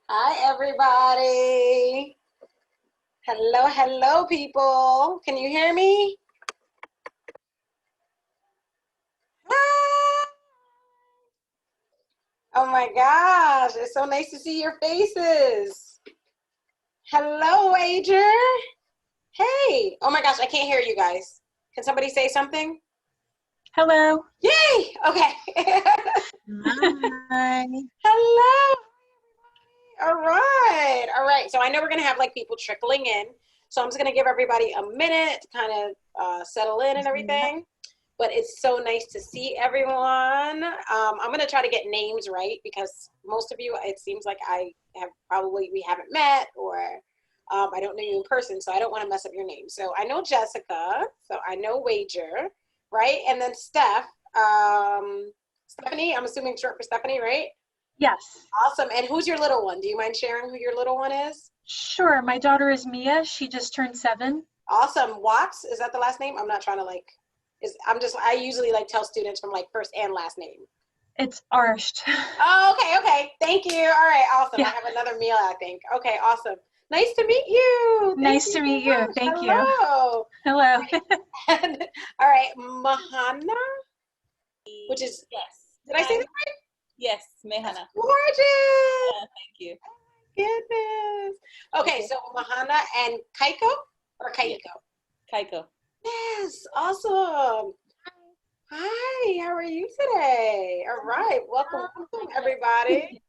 Hi, everybody. Hello, hello, people. Can you hear me? Hi. Oh my gosh, it's so nice to see your faces. Hello, Wager. Hey. Oh my gosh, I can't hear you guys. Can somebody say something? Hello. Yay. Okay. Hi. Hello. All right. All right. So I know we're going to have like people trickling in. So I'm just going to give everybody a minute to kind of settle in and everything. But it's so nice to see everyone. I'm going to try to get names right because most of you, it seems like we haven't met or I don't know you in person. So I don't want to mess up your name. So I know Jessica. So I know Wager, right? And then Stephanie, I'm assuming short for Stephanie, right? Yes. Awesome. And who's your little one? Do you mind sharing who your little one is? Sure. My daughter is Mia. She just turned 7. Awesome. Watts, is that the last name? I'm not trying to I usually like tell students from like first and last name. It's Arsht. Oh, okay, okay. Thank you. All right, awesome. I Yeah. have another meal, I think. Okay, awesome. Nice to meet you. Thank Nice you to so meet you. much. Thank you. Hello. Hello. All right, Mahana, which is, Yes. did I say Hi. that? Yes, Mehana. Gorgeous. Thank you. Goodness. Okay, so Mahana and Kaiko or Yes. Kaiko? Kaiko. Yes, awesome. Hi, how are you today? All right, welcome, welcome everybody.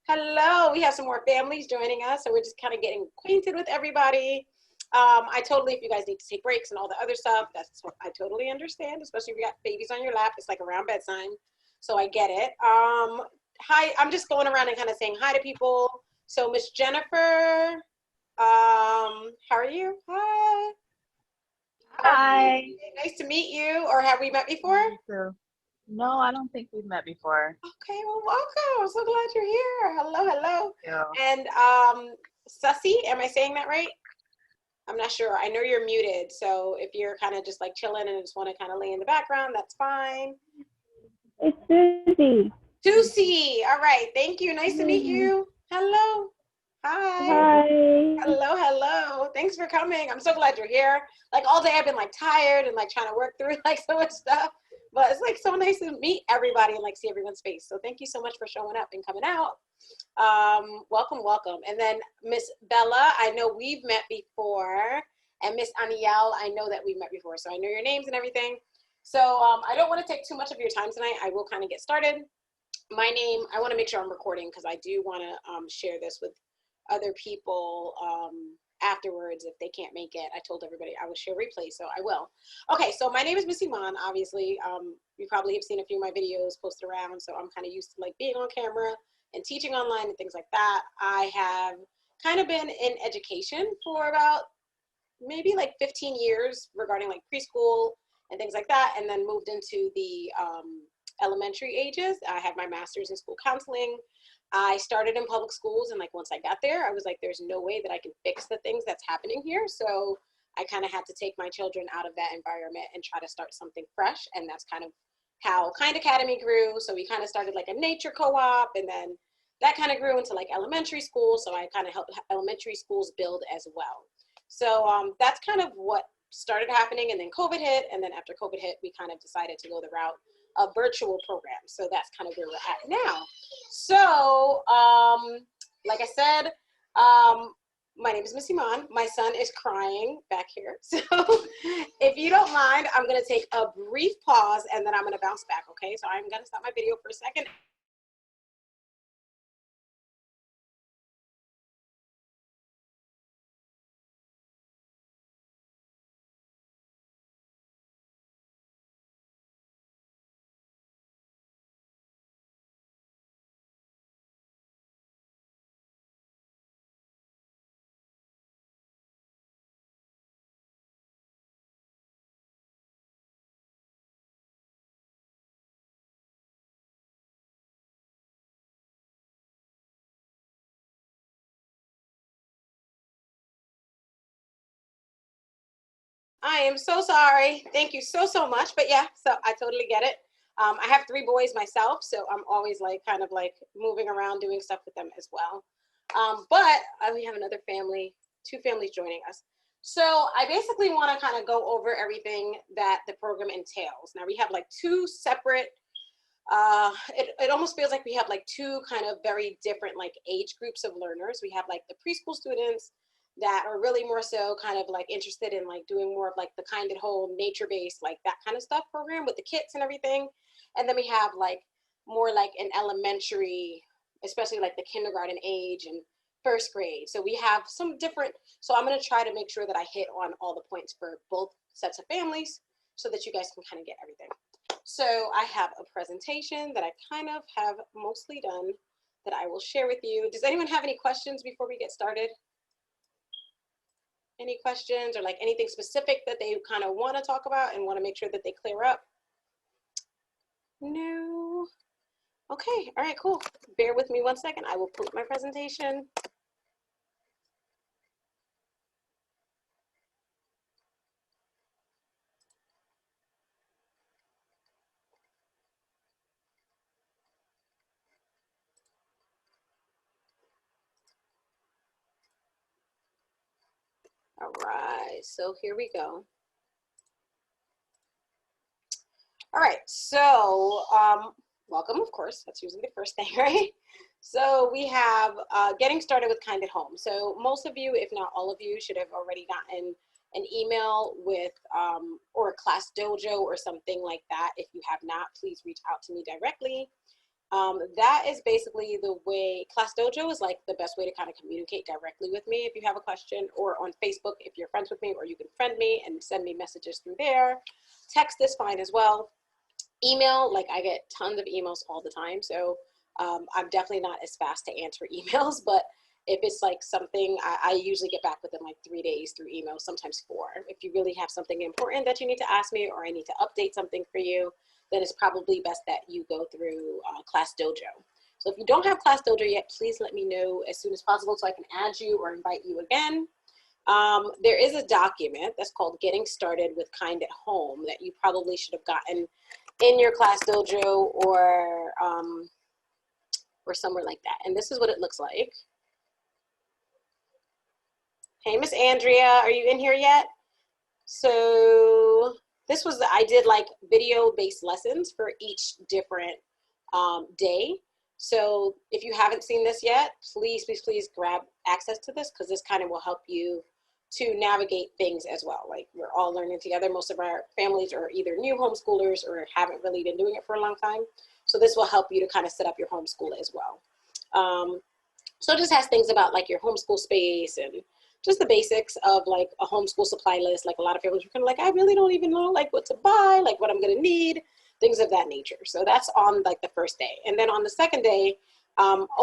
Hello, we have some more families joining us, so we're just kind of getting acquainted with everybody. I totally, if you guys need to take breaks and all the other stuff, that's what I totally understand, especially if you got babies on your lap. It's like around bedtime, so I get it. Hi, I'm just going around and kind of saying hi to people. So Miss Jennifer, how are you? Hi. Hi. Nice to meet you, or have we met before? You too. No, I don't think we've met before. Okay, well, welcome. I'm so glad you're here. Hello, hello. Yeah. And Sussy, am I saying that right? I'm not sure. I know you're muted, so if you're kind of just like chilling and just want to kind of lay in the background, that's fine. It's Susie. Susie, all right. Thank you. Nice to meet you. Hello. Hi. Hi. Hello, hello. Thanks for coming. I'm so glad you're here. Like all day I've been like tired and like trying to work through like so much stuff. But it's like so nice to meet everybody and like see everyone's face. So thank you so much for showing up and coming out. Welcome, welcome. And then Miss Bella, I know we've met before. And Miss Aniel, I know that we've met before. So I know your names and everything. So I don't want to take too much of your time tonight. I will kind of get started. My name, I want to make sure I'm recording because I do want to share this with other people afterwards if they can't make it. I told everybody I would share replay, so I will. Okay, so my name is Miss Iman. Obviously, you probably have seen a few of my videos posted around, so I'm kind of used to like being on camera and teaching online and things like that. I have kind of been in education for about maybe like 15 years regarding like preschool and things like that, and then moved into the elementary ages. I have my master's in school counseling. I started in public schools, and like once I got there, I was like, there's no way that I can fix the things that's happening here. So I kind of had to take my children out of that environment and try to start something fresh. And that's kind of how Kind Academy grew. So we kind of started like a nature co-op, and then that kind of grew into like elementary school. So I kind of helped elementary schools build as well. So that's kind of what started happening. And then COVID hit. And then after COVID hit, we kind of decided to go the route of virtual programs. So that's kind of where we're at now. So, like I said, my name is Miss Iman. My son is crying back here. So if you don't mind, I'm going to take a brief pause and then I'm going to bounce back, okay? So I'm going to stop my video for a second. I am so sorry. Thank you so, so much. But yeah, so I totally get it. I have 3 boys myself, so I'm always like kind of like moving around doing stuff with them as well. But we have another family, 2 families joining us. So I basically want to kind of go over everything that the program entails. Now we have like 2 separate, it almost feels like we have like 2 kind of very different like age groups of learners. We have like the preschool students that are really more so kind of like interested in like doing more of like the kind at home, nature-based, like that kind of stuff program with the kits and everything. And then we have like more like an elementary, especially like the kindergarten age and 1st grade. So we have some different, so I'm going to try to make sure that I hit on all the points for both sets of families so that you guys can kind of get everything. So I have a presentation that I kind of have mostly done that I will share with you. Does anyone have any questions before we get started? Any questions or like anything specific that they kind of want to talk about and want to make sure that they clear up? No. Okay, all right, cool. Bear with me one second. I will put my presentation. All right, so here we go. All right, so welcome, of course. That's usually the first thing, right? So we have getting started with Kind at Home. So most of you, if not all of you, should have already gotten an email with or a class dojo or something like that. If you have not, please reach out to me directly. That is basically the way, Class Dojo is like the best way to kind of communicate directly with me if you have a question, or on Facebook if you're friends with me, or you can friend me and send me messages through there. Text is fine as well. Email, like I get tons of emails all the time, so I'm definitely not as fast to answer emails, but if it's like something, I usually get back within like 3 days through email, sometimes 4. If you really have something important that you need to ask me, or I need to update something for you, then it's probably best that you go through Class Dojo. So if you don't have Class Dojo yet, please let me know as soon as possible so I can add you or invite you again. There is a document that's called Getting Started with Kind at Home that you probably should have gotten in your Class Dojo or somewhere like that. And this is what it looks like. Hey, Miss Andrea, are you in here yet? So this was, I did like video-based lessons for each different day. So if you haven't seen this yet, please, please, please grab access to this, because this kind of will help you to navigate things as well. Like, we're all learning together. Most of our families are either new homeschoolers or haven't really been doing it for a long time. So this will help you to kind of set up your homeschool as well. So it just has things about like your homeschool space and just the basics of like a homeschool supply list. Like a lot of families are kind of like, I really don't even know like what to buy, like what I'm gonna need, things of that nature. So that's on like the first day. And then on the second day,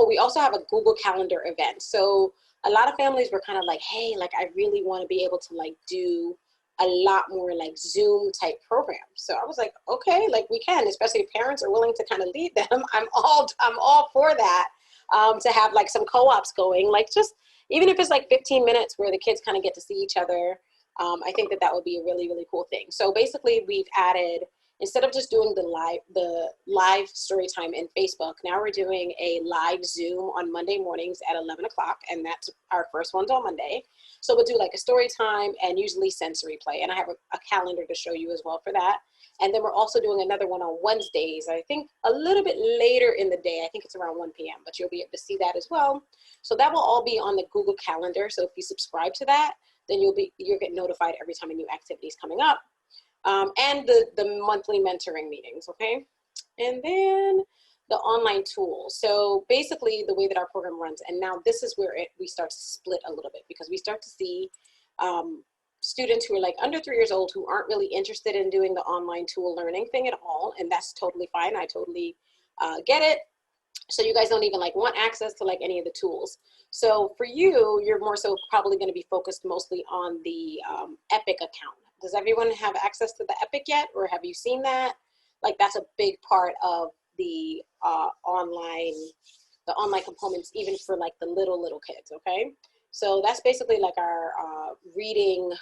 we also have a Google Calendar event. So a lot of families were kind of like, hey, like I really want to be able to like do a lot more like Zoom type programs. So I was like, okay, like we can, especially if parents are willing to kind of lead them. I'm all for that, to have like some co-ops going, like just even if it's like 15 minutes where the kids kind of get to see each other. I think that that would be a really, really cool thing. So basically we've added, instead of just doing the live story time in Facebook, now we're doing a live Zoom on Monday mornings at 11 o'clock, and that's our first one's on Monday. So we'll do like a story time and usually sensory play, and I have a calendar to show you as well for that. And then we're also doing another one on Wednesdays, I think a little bit later in the day. I think it's around 1 p.m., but you'll be able to see that as well. So that will all be on the Google Calendar. So if you subscribe to that, then you'll get notified every time a new activity is coming up. And the monthly mentoring meetings, okay? And then the online tools. So basically the way that our program runs, and now this is where we start to split a little bit, because we start to see students who are like under 3 years old who aren't really interested in doing the online tool learning thing at all, and that's totally fine. I totally get it. So you guys don't even like want access to like any of the tools. So for you, you're more so probably going to be focused mostly on the Epic account. Does everyone have access to the Epic yet, or have you seen that? Like that's a big part of the online components, even for like the little kids, okay? So that's basically like our reading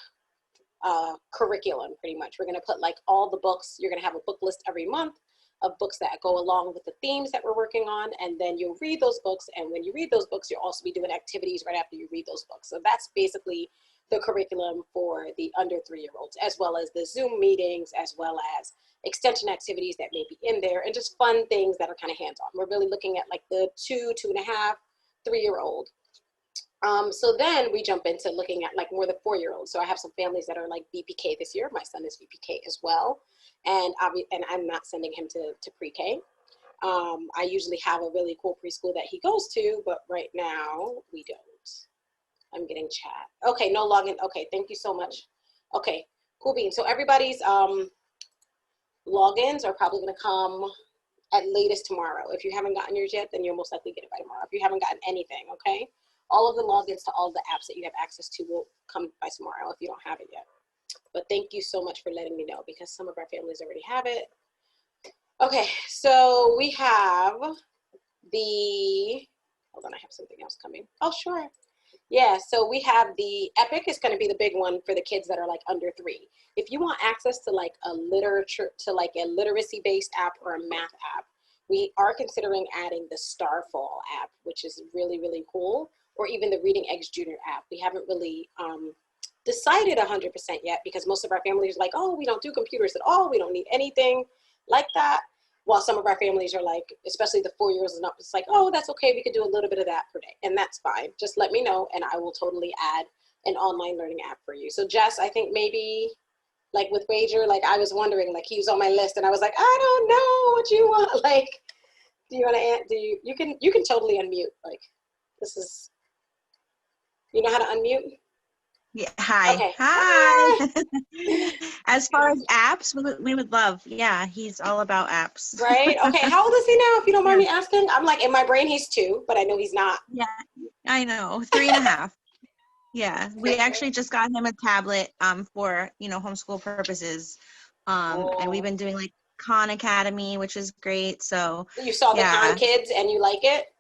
curriculum, pretty much. We're gonna put like all the books, you're gonna have a book list every month of books that go along with the themes that we're working on. And then you'll read those books. And when you read those books, you'll also be doing activities right after you read those books. So that's basically the curriculum for the under 3-year-olds, as well as the Zoom meetings, as well as extension activities that may be in there, and just fun things that are kind of hands-on. We're really looking at like the 2, 2.5, 3-year-old. So then we jump into looking at like more the 4-year-olds. So I have some families that are like VPK this year. My son is VPK as well. And I'm not sending him to pre-K. I usually have a really cool preschool that he goes to, but right now we don't. I'm getting chat. Okay, no login. Okay, thank you so much. Okay, cool beans. So everybody's logins are probably gonna come at latest tomorrow. If you haven't gotten yours yet, then you'll most likely get it by tomorrow. If you haven't gotten anything, okay? All of the logins to all of the apps that you have access to will come by tomorrow if you don't have it yet. But thank you so much for letting me know, because some of our families already have it. Okay, so we have the, hold on, I have something else coming. Oh, sure. Yeah, so we have the Epic is going to be the big one for the kids that are like under 3. If you want access to like a literacy-based app or a math app, we are considering adding the Starfall app, which is really, really cool, or even the Reading Eggs Junior app. We haven't really decided 100% yet, because most of our families are like, oh, we don't do computers at all. We don't need anything like that. While some of our families are like, especially the 4-year-olds and up, it's like, oh, that's okay. We could do a little bit of that per day. And that's fine. Just let me know and I will totally add an online learning app for you. So Jess, I think maybe like with Wager, like I was wondering, like he was on my list and I was like, I don't know what you want. Like, do you want to, you can totally unmute. Like this is, you know how to unmute? Yeah, hi. Okay. Hi. As far as apps, we would love. Yeah, he's all about apps. Right? Okay. How old is he now, if you don't mind me asking? I'm like, in my brain, he's 2, but I know he's not. Yeah, I know. 3.5. Yeah, we actually just got him a tablet for, homeschool purposes. And we've been doing like Khan Academy, which is great. So You saw the Khan Kids and you like it?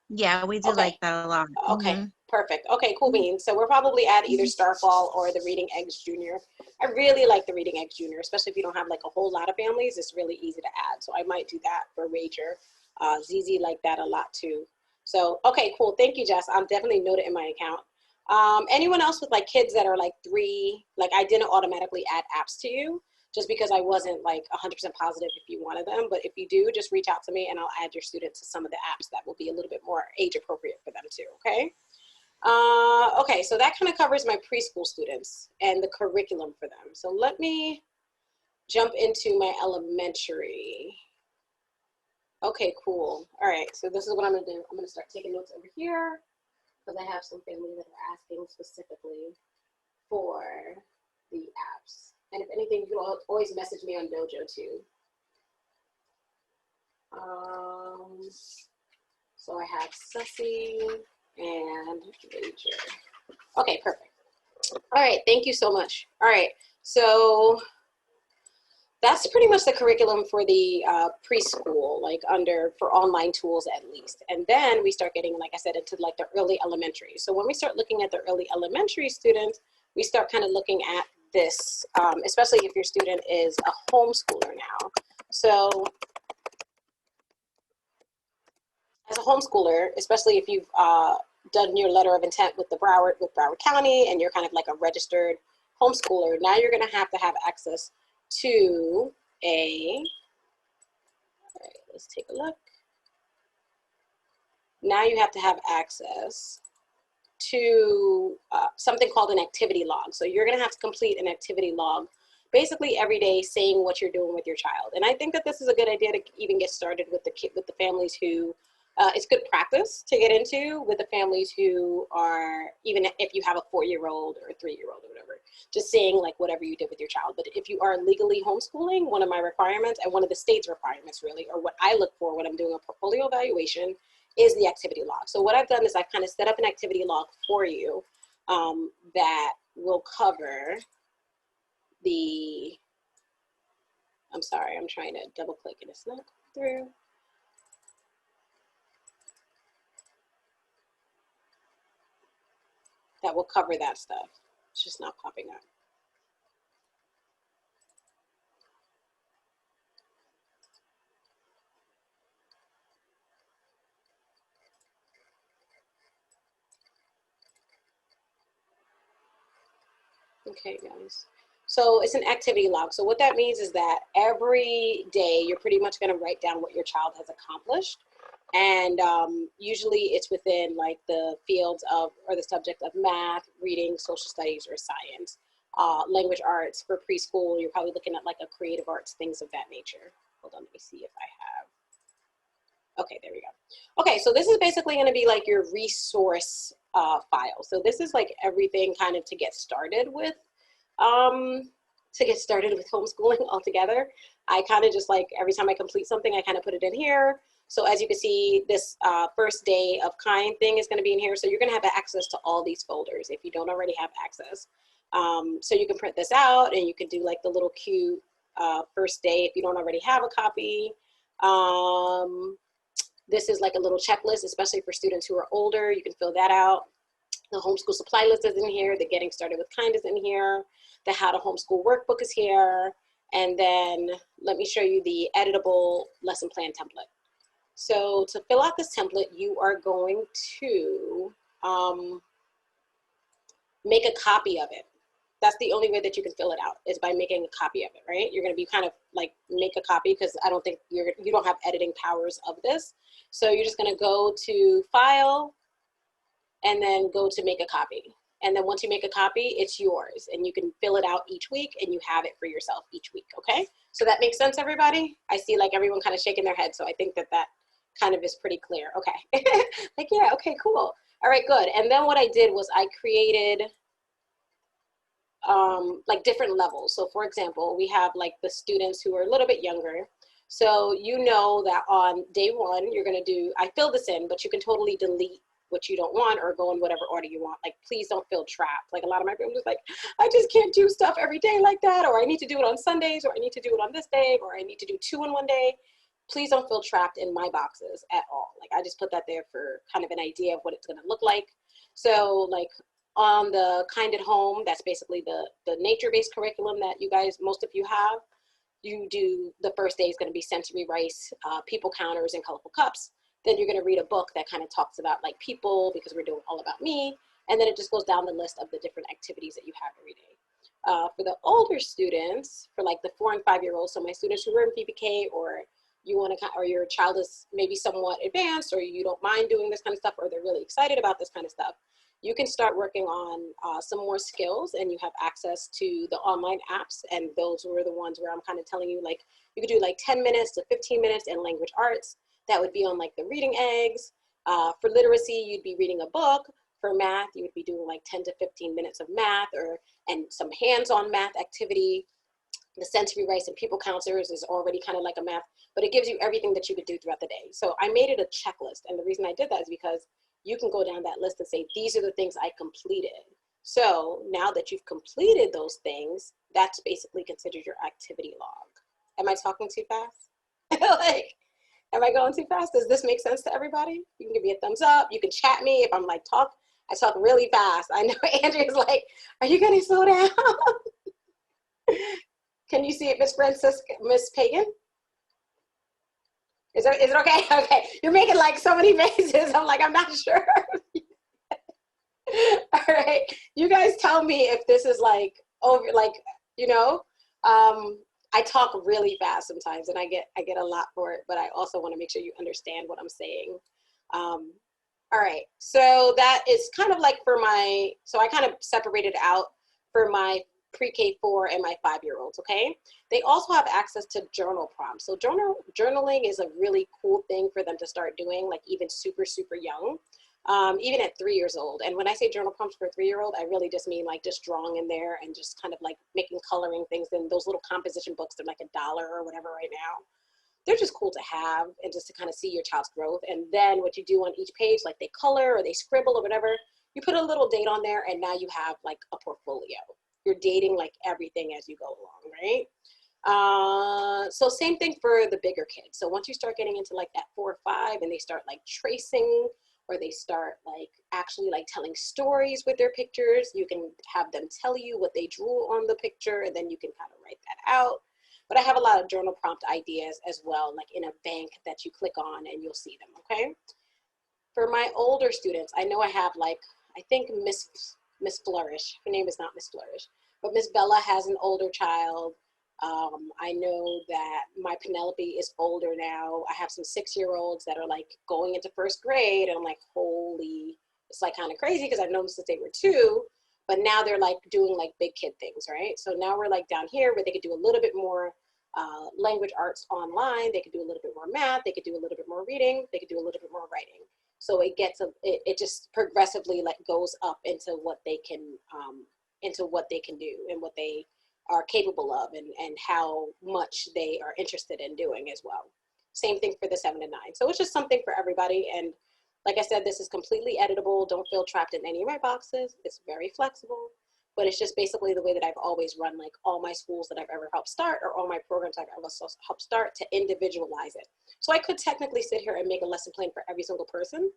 yeah, we do like that a lot. Okay. Mhm. Perfect. Okay, cool beans. So we're probably at either Starfall or the Reading Eggs Junior. I really like the Reading Eggs Junior, especially if you don't have like a whole lot of families. It's really easy to add. So I might do that for Wager. ZZ liked that a lot too. So, okay, cool. Thank you, Jess. I'm definitely noted in my account. Anyone else with like kids that are like 3, like I didn't automatically add apps to you just because I wasn't like 100% positive if you wanted them. But if you do, just reach out to me and I'll add your students to some of the apps that will be a little bit more age appropriate for them too, okay? Okay, so that kind of covers my preschool students and the curriculum for them. So let me jump into my elementary. Okay, cool. All right, so this is what I'm gonna do. I'm gonna start taking notes over here because I have some families that are asking specifically for the apps. And if anything, you can always message me on Dojo too. So I have Sussy and Wager. Okay, perfect. All right, thank you so much. All right, so that's pretty much the curriculum for the preschool, like for online tools at least. And then we start getting, like I said, into like the early elementary. So when we start looking at the early elementary students, we start kind of looking at this, especially if your student is a homeschooler now. So as a homeschooler, especially if you've done your letter of intent with Broward County and you're kind of like a registered homeschooler, now you're gonna have access to all right, let's take a look. Now you have to have access to something called an activity log. So you're gonna have to complete an activity log basically every day saying what you're doing with your child. And I think that this is a good idea to even get started with the families who, it's good practice to get into with the families who are, even if you have a 4-year-old or a 3-year-old or whatever, just saying like whatever you did with your child. But if you are legally homeschooling, one of my requirements and one of the state's requirements really, or what I look for when I'm doing a portfolio evaluation, is the activity log. So what I've done is I've kind of set up an activity log for you that will cover the, I'm sorry, I'm trying to double click and it's not through. That will cover that stuff. It's just not popping up. Okay, guys. So it's an activity log. So what that means is that every day you're pretty much going to write down what your child has accomplished. And usually it's within like the fields of, or the subject of math, reading, social studies, or science. Language arts for preschool, you're probably looking at like a creative arts, things of that nature. Hold on, let me see if I have. Okay, there we go. Okay, so this is basically going to be like your resource file. So this is like everything kind of to get started with homeschooling altogether. I kind of just like every time I complete something, I kind of put it in here. So as you can see, this first day of kind thing is going to be in here. So you're going to have access to all these folders if you don't already have access. So you can print this out and you can do like the little cute first day if you don't already have a copy. This is like a little checklist, especially for students who are older. You can fill that out. The homeschool supply list is in here. The getting started with kind is in here. The how to homeschool workbook is here. And then let me show you the editable lesson plan template. So to fill out this template, you are going to make a copy of it. That's the only way that you can fill it out is by making a copy of it, right? You're going to be kind of like make a copy because I don't think you don't have editing powers of this. So you're just going to go to File and then go to Make a Copy. And then once you make a copy, it's yours and you can fill it out each week and you have it for yourself each week, okay? So that makes sense, everybody? I see like everyone kind of shaking their head, so I think that that kind of is pretty clear. Okay, like, yeah, okay, cool. All right, good. And then what I did was I created like different levels. So for example, we have like the students who are a little bit younger. So you know that on day one, you're gonna do, I fill this in, but you can totally delete what you don't want or go in whatever order you want. Like, please don't feel trapped. Like a lot of my friends are like, I just can't do stuff every day like that, or I need to do it on Sundays, or I need to do it on this day, or I need to do 2 in one day. Please don't feel trapped in my boxes at all. Like I just put that there for kind of an idea of what it's gonna look like. So like on the Kind at Home, that's basically the nature-based curriculum that you guys, most of you have. You do, the first day is gonna be sensory rice, people counters, and colorful cups. Then you're gonna read a book that kind of talks about like people, because we're doing all about me. And then it just goes down the list of the different activities that you have every day. For the older students, for like the 4 and 5-year-olds, so my students who are in PPK, or you want to, or your child is maybe somewhat advanced, or you don't mind doing this kind of stuff, or they're really excited about this kind of stuff, you can start working on some more skills, and you have access to the online apps. And those were the ones where I'm kind of telling you, like, you could do like 10 minutes to 15 minutes in language arts. That would be on like the reading eggs. For literacy, you'd be reading a book. For math, you would be doing like 10 to 15 minutes of math, and some hands-on math activity. The sensory rice and people counters is already kind of like a math, but it gives you everything that you could do throughout the day. So I made it a checklist. And the reason I did that is because you can go down that list and say, these are the things I completed. So now that you've completed those things, that's basically considered your activity log. Am I talking too fast? Like, am I going too fast? Does this make sense to everybody? You can give me a thumbs up. You can chat me if I'm like I talk really fast. I know Andrea's like, are you gonna slow down? Can you see it, Miss Francisca, Miss Pagan? Is it okay? Okay, you're making like so many faces. I'm like, I'm not sure. All right, you guys tell me if this is like over, like, you know, I talk really fast sometimes, and I get a lot for it, but I also want to make sure you understand what I'm saying. All right, so that is kind of like for my, so I kind of separated out for my pre-K 4 and my 5-year-olds, okay? They also have access to journal prompts. So journaling is a really cool thing for them to start doing, like even super, super young, even at 3 years old. And when I say journal prompts for a 3-year-old, I really just mean like just drawing in there and just kind of like making coloring things in those little composition books. They're like $1 or whatever right now. They're just cool to have and just to kind of see your child's growth. And then what you do on each page, like they color or they scribble or whatever, you put a little date on there, and now you have like a portfolio. You're dating like everything as you go along, right? So same thing for the bigger kids. So once you start getting into like that 4 or 5 and they start like tracing, or they start like actually like telling stories with their pictures, you can have them tell you what they drew on the picture, and then you can kind of write that out. But I have a lot of journal prompt ideas as well, like in a bank that you click on and you'll see them, okay? For my older students, I know I have like, I think Miss Flourish, her name is not Miss Flourish, but Miss Bella has an older child. I know that my Penelope is older now. I have some 6-year-olds that are like going into first grade, and I'm like, holy, it's like kind of crazy because I've known them since they were 2, but now they're like doing like big kid things, right? So now we're like down here where they could do a little bit more language arts online. They could do a little bit more math. They could do a little bit more reading. They could do a little bit more writing. So it just progressively like goes up into what they can do and what they are capable of, and how much they are interested in doing as well. Same thing for the 7 and 9. So it's just something for everybody. And like I said, this is completely editable. Don't feel trapped in any of my boxes. It's very flexible, but it's just basically the way that I've always run like all my schools that I've ever helped start, or all my programs I've ever helped start, to individualize it. So I could technically sit here and make a lesson plan for every single person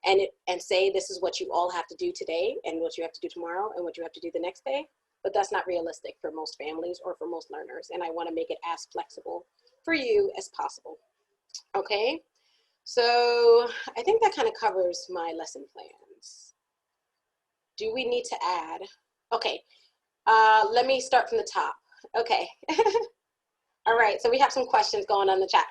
and say, this is what you all have to do today, and what you have to do tomorrow, and what you have to do the next day. But that's not realistic for most families or for most learners. And I want to make it as flexible for you as possible. Okay, so I think that kind of covers my lesson plans. Do we need to add? Okay, let me start from the top. Okay. All right, so we have some questions going on in the chat.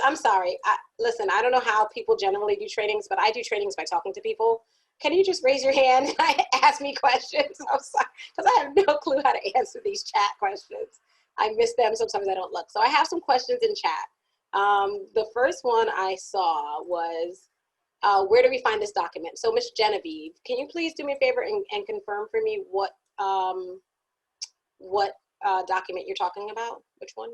I'm sorry, listen, I don't know how people generally do trainings, but I do trainings by talking to people. Can you just raise your hand and ask me questions? I'm sorry, because I have no clue how to answer these chat questions. I miss them, sometimes I don't look. So I have some questions in chat. The first one I saw was, where do we find this document? So Miss Genevieve, can you please do me a favor and confirm for me what document you're talking about? Which one?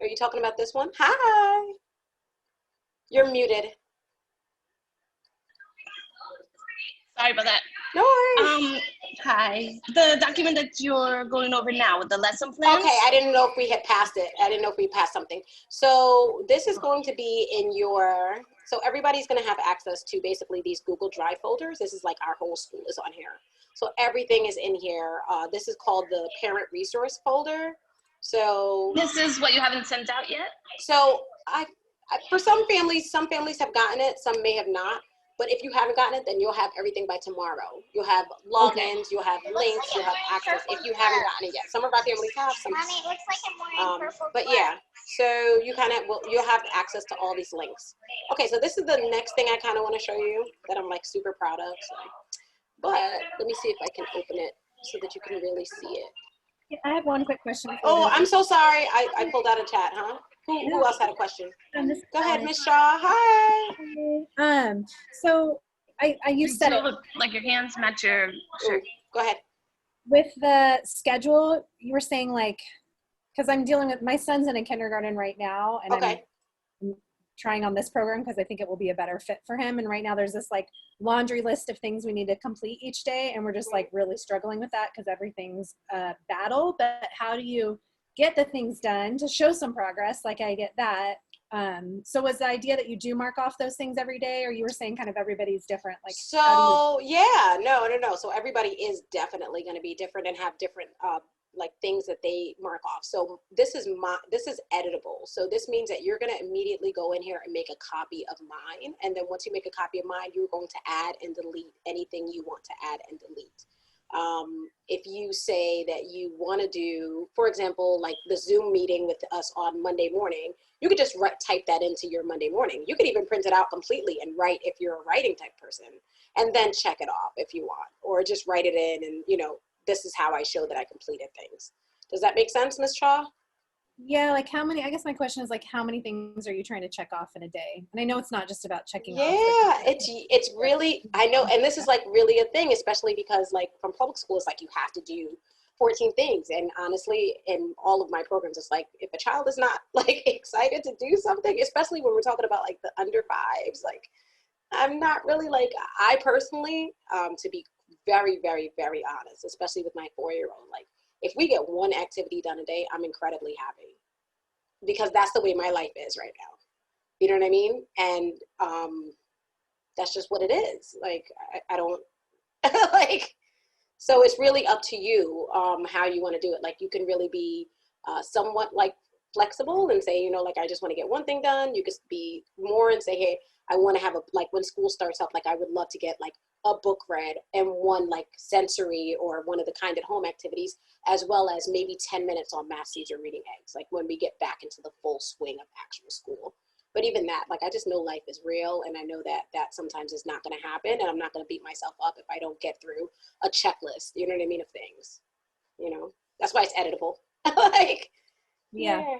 Are you talking about this one? Hi. You're muted. Sorry about that. No worries. Hi. The document that you're going over now with the lesson plans? Okay, I didn't know if we had passed it. I didn't know if we passed something. So this is going to be in your, so everybody's going to have access to basically these Google Drive folders. This is like our whole school is on here. So everything is in here. This is called the parent resource folder. So This is what you haven't sent out yet? So for some families have gotten it, some may have not. But if you haven't gotten it, then you'll have everything by tomorrow. You'll have logins, you'll have links, you'll have access if you haven't gotten it yet. Some of our families have, some. Mommy, it looks like I'm wearing purple. But yeah, so you kind of you'll have access to all these links. Okay, so this is the next thing I kind of want to show you that I'm like super proud of. So. But let me see if I can open it so that you can really see it. I have one quick question. Oh, I'm so sorry. I pulled out a chat, huh? Who else had a question? Go ahead, Miss Shaw. Hi. So you said it. Like your hands match your shirt. Go ahead. With the schedule, you were saying like, because I'm dealing with, my son's in a kindergarten right now, and okay. I'm trying on this program because I think it will be a better fit for him. And right now there's this like laundry list of things we need to complete each day, and we're just like really struggling with that because everything's a battle. But how do you get the things done to show some progress? Like I get that. So was the idea that you do mark off those things every day, or you were saying kind of everybody's different? Like, so yeah, no. So everybody is definitely going to be different and have different like things that they mark off. So this is editable. So this means that you're going to immediately go in here and make a copy of mine. And then once you make a copy of mine, you're going to add and delete anything you want to add and delete. If you say that you want to do, for example, like the Zoom meeting with us on Monday morning, you could just type that into your Monday morning. You could even print it out completely and write if you're a writing type person, and then check it off if you want, or just write it in and, you know, this is how I show that I completed things. Does that make sense, Ms. Shaw? Yeah, like how many, I guess my question is like, how many things are you trying to check off in a day? And I know it's not just about checking off. Yeah, it's really, I know, and this is like really a thing, especially because like from public school, it's like you have to do 14 things. And honestly, in all of my programs, it's like, if a child is not like excited to do something, especially when we're talking about like the under fives, like I'm not really like, I personally, to be very, very, very honest, especially with my 4-year-old, like if we get one activity done a day, I'm incredibly happy because that's the way my life is right now. You know what I mean? And that's just what it is. Like, I don't like, so it's really up to you how you want to do it. Like you can really be somewhat like flexible and say, you know, like I just want to get one thing done. You could be more and say, hey, I want to have a, like when school starts up, like I would love to get like a book read and one like sensory or one of the kind at home activities, as well as maybe 10 minutes on math, seeds, or reading eggs, like when we get back into the full swing of actual school. But even that, like, I just know life is real, and I know that that sometimes is not going to happen, and I'm not going to beat myself up if I don't get through a checklist, you know what I mean, of things, you know? That's why it's editable. Like, Yeah.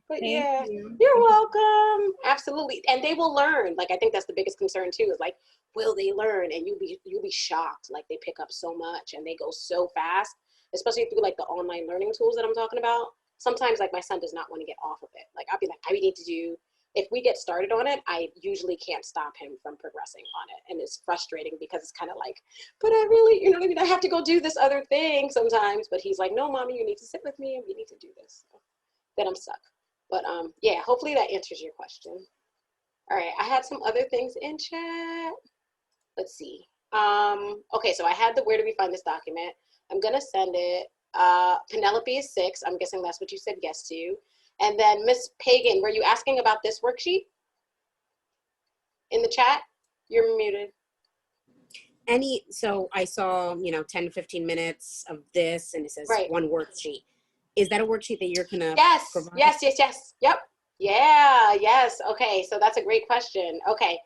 But Thank yeah, you. you're welcome. Absolutely. And they will learn. Like, I think that's the biggest concern too, is like, will they learn? And you'll be shocked. Like, they pick up so much and they go so fast, especially through like the online learning tools that I'm talking about. Sometimes like my son does not want to get off of it. Like, I'll be like, I need to do, if we get started on it, I usually can't stop him from progressing on it. And it's frustrating because it's kind of like, but I really, you know what I mean? I have to go do this other thing sometimes. But he's like, no, mommy, you need to sit with me and we need to do this. So then I'm stuck. But yeah, hopefully that answers your question. All right, I had some other things in chat. Let's see. Okay, so I had the where do we find this document? I'm gonna send it. Penelope is 6. I'm guessing that's what you said yes to. And then Miss Pagan, were you asking about this worksheet in the chat? You're muted. So I saw, 10 to 15 minutes of this, and it says Right. one worksheet. Is that a worksheet that you're gonna Yes, provide? yes. Yep. Yeah, yes. Okay, so that's a great question. Okay.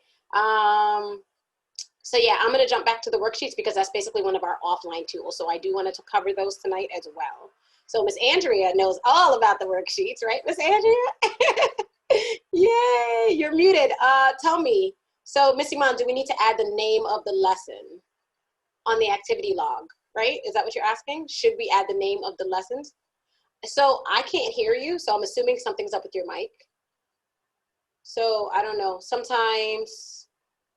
So yeah, I'm gonna jump back to the worksheets because that's basically one of our offline tools. So I do want to cover those tonight as well. So Miss Andrea knows all about the worksheets, right, Miss Andrea? Yay, you're muted. Tell me. So Miss Iman, do we need to add the name of the lesson on the activity log, right? Is that what you're asking? Should we add the name of the lessons? So I can't hear you, so I'm assuming something's up with your mic. So I don't know, sometimes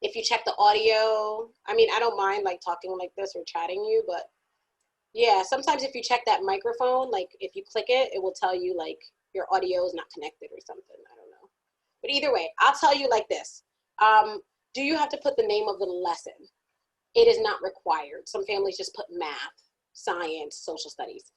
if you check the audio, I mean, I don't mind like talking like this or chatting you, but yeah, sometimes if you check that microphone, like if you click it, it will tell you like your audio is not connected or something, I don't know. But either way, I'll tell you like this. Do you have to put the name of the lesson? It is not required. Some families just put math, science, social studies.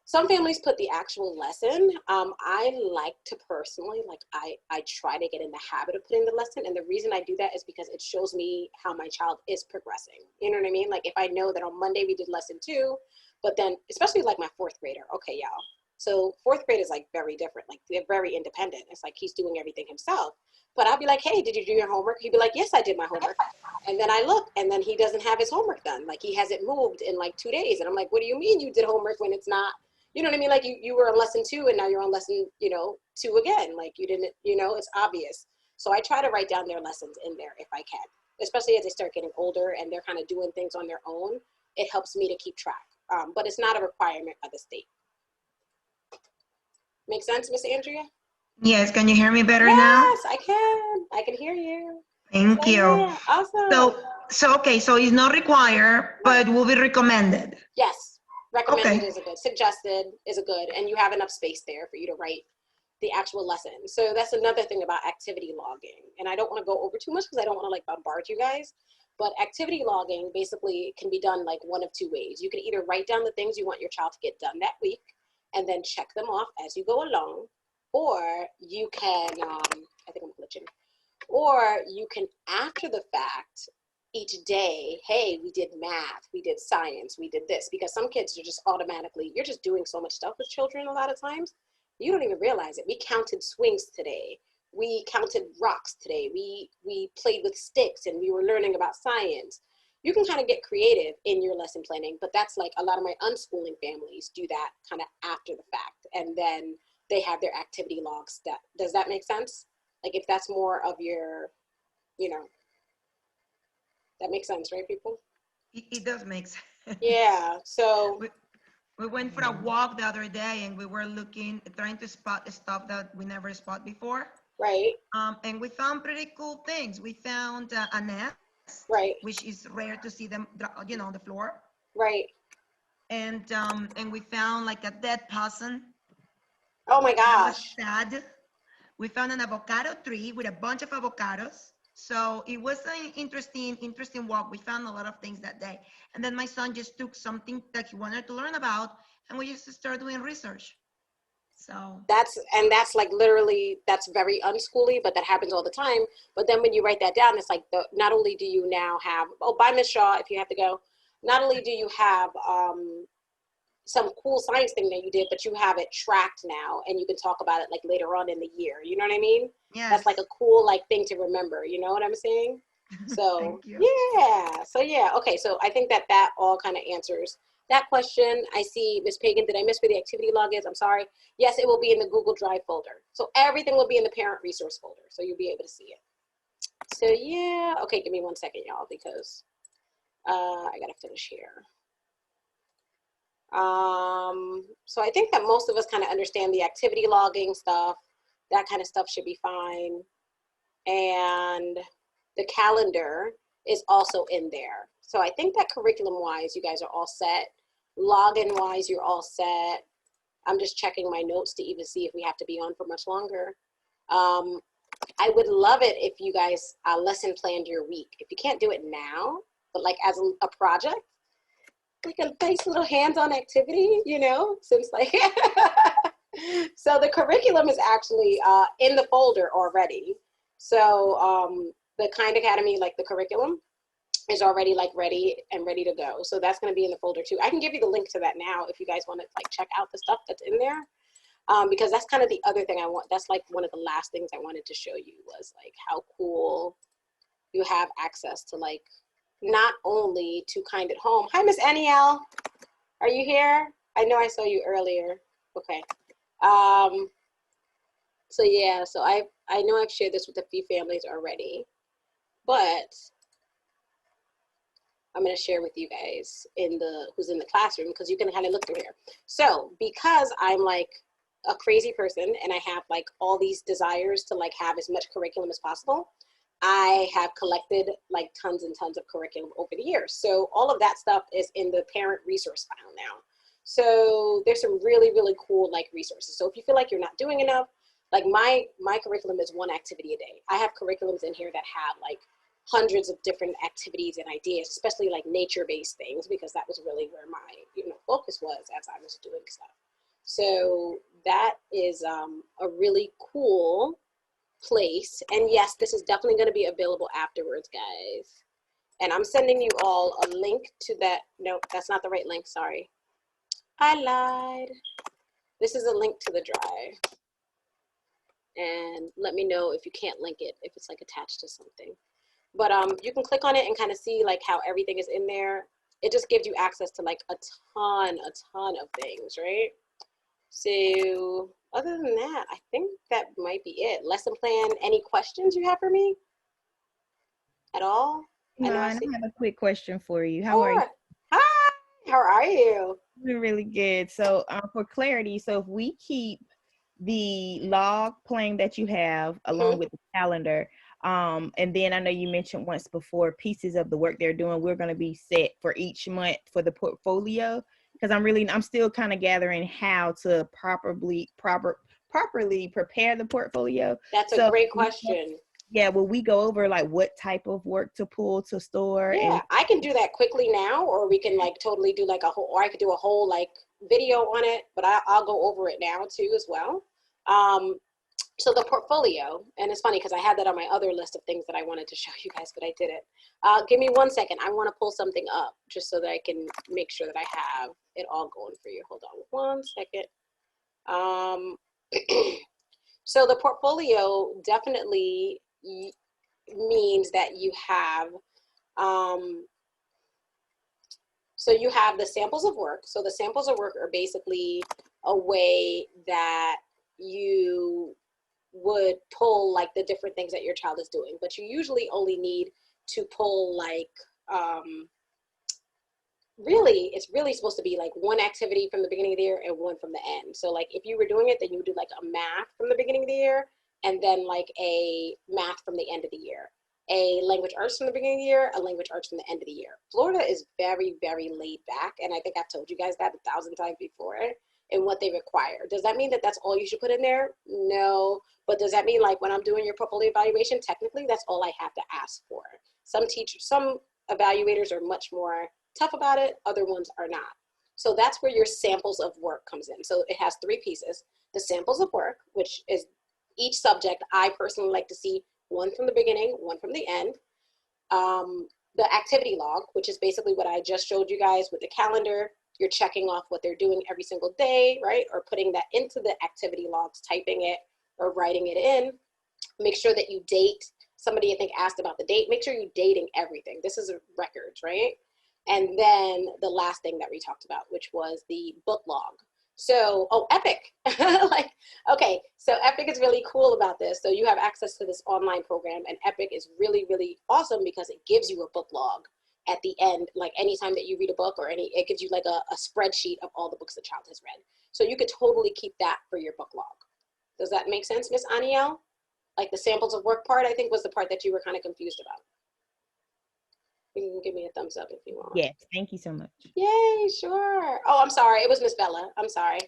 Some families put the actual lesson. I like to personally, like I try to get in the habit of putting the lesson. And the reason I do that is because it shows me how my child is progressing. You know what I mean? Like if I know that on Monday we did lesson 2, but then especially like my 4th grader. Okay, y'all. So 4th grade is like very different. Like they're very independent. It's like he's doing everything himself. But I'll be like, hey, did you do your homework? He'd be like, yes, I did my homework. And then I look and then he doesn't have his homework done. Like he hasn't moved in like 2 days. And I'm like, what do you mean you did homework when it's not? You know what I mean? Like you were on lesson 2 and now you're on lesson, 2 again. Like you didn't, it's obvious. So I try to write down their lessons in there if I can, especially as they start getting older and they're kind of doing things on their own. It helps me to keep track, but it's not a requirement of the state. Make sense, Miss Andrea? Yes, can you hear me better now? Yes, I can. I can hear you. Thank you. Yeah, awesome. Okay, so it's not required, but will be recommended. Yes, recommended Okay. is a good, suggested is a good, and you have enough space there for you to write the actual lesson. So that's another thing about activity logging. And I don't want to go over too much because I don't want to like bombard you guys, but activity logging basically can be done like one of 2 ways. You can either write down the things you want your child to get done that week and then check them off as you go along, or you can, I think I'm glitching, or you can, after the fact, each day, hey, we did math, we did science, we did this, because some kids are just automatically, you're just doing so much stuff with children a lot of times, you don't even realize it. We counted swings today. We counted rocks today. We played with sticks and we were learning about science. You can kind of get creative in your lesson planning, but that's like a lot of my unschooling families do that kind of after the fact. And then they have their activity logs. Does that make sense? Like if that's more of your, that makes sense, right, people? It does make sense. Yeah, so. We went for a walk the other day and we were trying to spot stuff that we never spot before. Right. And we found pretty cool things. We found a nest, right, which is rare to see them, on the floor. Right. And we found like a dead possum. Oh my gosh. That was sad. We found an avocado tree with a bunch of avocados. So it was an interesting walk. We found a lot of things that day. And then my son just took something that he wanted to learn about and we just started doing research. So that's like literally, that's very unschooly, but that happens all the time. But then when you write that down, it's like not only do you now have, oh, bye Miss Shaw if you have to go, not only do you have some cool science thing that you did, but you have it tracked now and you can talk about it like later on in the year. You know what I mean? yeah, That's like a cool like thing to remember. You know what I'm saying? So yeah. So yeah. Okay. So I think that all kind of answers that question. I see Miss Pagan. Did I miss where the activity log is? I'm sorry. Yes, it will be in the Google Drive folder. So everything will be in the parent resource folder. So you'll be able to see it. So yeah. Okay. Give me 1 second, y'all, because I gotta finish here. So I think that most of us kind of understand the activity logging stuff. That kind of stuff should be fine. And the calendar is also in there. So I think that curriculum-wise, you guys are all set. Login-wise, you're all set. I'm just checking my notes to even see if we have to be on for much longer. I would love it if you guys lesson planned your week. If you can't do it now, but like as a project, like a nice little hands-on activity, you know, since like, so the curriculum is actually in the folder already. So the Kind Academy, like the curriculum is already like ready to go. So that's going to be in the folder too. I can give you the link to that now if you guys want to like check out the stuff that's in there. Because that's kind of the other thing I want. That's like one of the last things I wanted to show you was like how cool you have access to like, not only to Kind at Home. Hi, Miss Aniel. Are you here? I know I saw you earlier. Okay. So yeah, so I know I've shared this with a few families already, but I'm going to share with you guys who's in the classroom because you can kind of look through here. So because I'm like a crazy person and I have like all these desires to like have as much curriculum as possible, I have collected like tons and tons of curriculum over the years. So all of that stuff is in the parent resource file now. So there's some really, really cool like resources. So if you feel like you're not doing enough, like my curriculum is one activity a day. I have curriculums in here that have like hundreds of different activities and ideas, especially like nature-based things, because that was really where my focus was as I was doing stuff. So that is a really cool place. And yes, this is definitely going to be available afterwards, guys. And I'm sending you all a link to that. Nope, that's not the right link. Sorry. I lied. This is a link to the drive. And let me know if you can't link it, if it's like attached to something. But you can click on it and kind of see like how everything is in there. It just gives you access to like a ton of things, right? So other than that, I think that might be it. Lesson plan, any questions you have for me at all? No, I have a quick question for you. How are you? Hi, how are you? We're really good. So for clarity, so if we keep the log playing that you have along with the calendar, and then I know you mentioned once before pieces of the work they're doing, we're going to be set for each month for the portfolio. Because I'm still kind of gathering how to properly prepare the portfolio. That's a great question. Yeah, will we go over like what type of work to pull to store? Yeah, and I can do that quickly now, or we can like totally do like or I could do a whole like video on it, but I'll go over it now too as well. So the portfolio, and it's funny because I had that on my other list of things that I wanted to show you guys, but I didn't. Give me 1 second. I want to pull something up just so that I can make sure that I have it all going for you. Hold on 1 second. So the portfolio definitely means that you have, so you have the samples of work. So the samples of work are basically a way that you would pull like the different things that your child is doing, but you usually only need to pull like, really, it's really supposed to be like one activity from the beginning of the year and one from the end. So like if you were doing it, then you would do like a math from the beginning of the year and then like a math from the end of the year, a language arts from the beginning of the year, a language arts from the end of the year. Florida is very, very laid back. And I think I've told you guys that 1,000 times before in what they require. Does that mean that that's all you should put in there? No. But does that mean like when I'm doing your portfolio evaluation, technically that's all I have to ask for. Some evaluators are much more tough about it. Other ones are not. So that's where your samples of work comes in. So it has 3 pieces. The samples of work, which is each subject. I personally like to see one from the beginning, one from the end. The activity log, which is basically what I just showed you guys with the calendar. You're checking off what they're doing every single day, right? Or putting that into the activity logs, typing it or writing it in. Make sure that you date. Somebody I think asked about the date. Make sure you're dating everything. This is a record, right? And then the last thing that we talked about, which was the book log. So, oh, Epic. Like, okay, so Epic is really cool about this. So you have access to this online program, and Epic is really, really awesome because it gives you a book log at the end. Like anytime that you read a book or it gives you like a spreadsheet of all the books the child has read. So you could totally keep that for your book log. Does that make sense, Miss Aniel? Like the samples of work part, I think was the part that you were kind of confused about. You can give me a thumbs up if you want. Yes, thank you so much. Yay, sure. Oh, I'm sorry. It was Miss Bella. I'm sorry.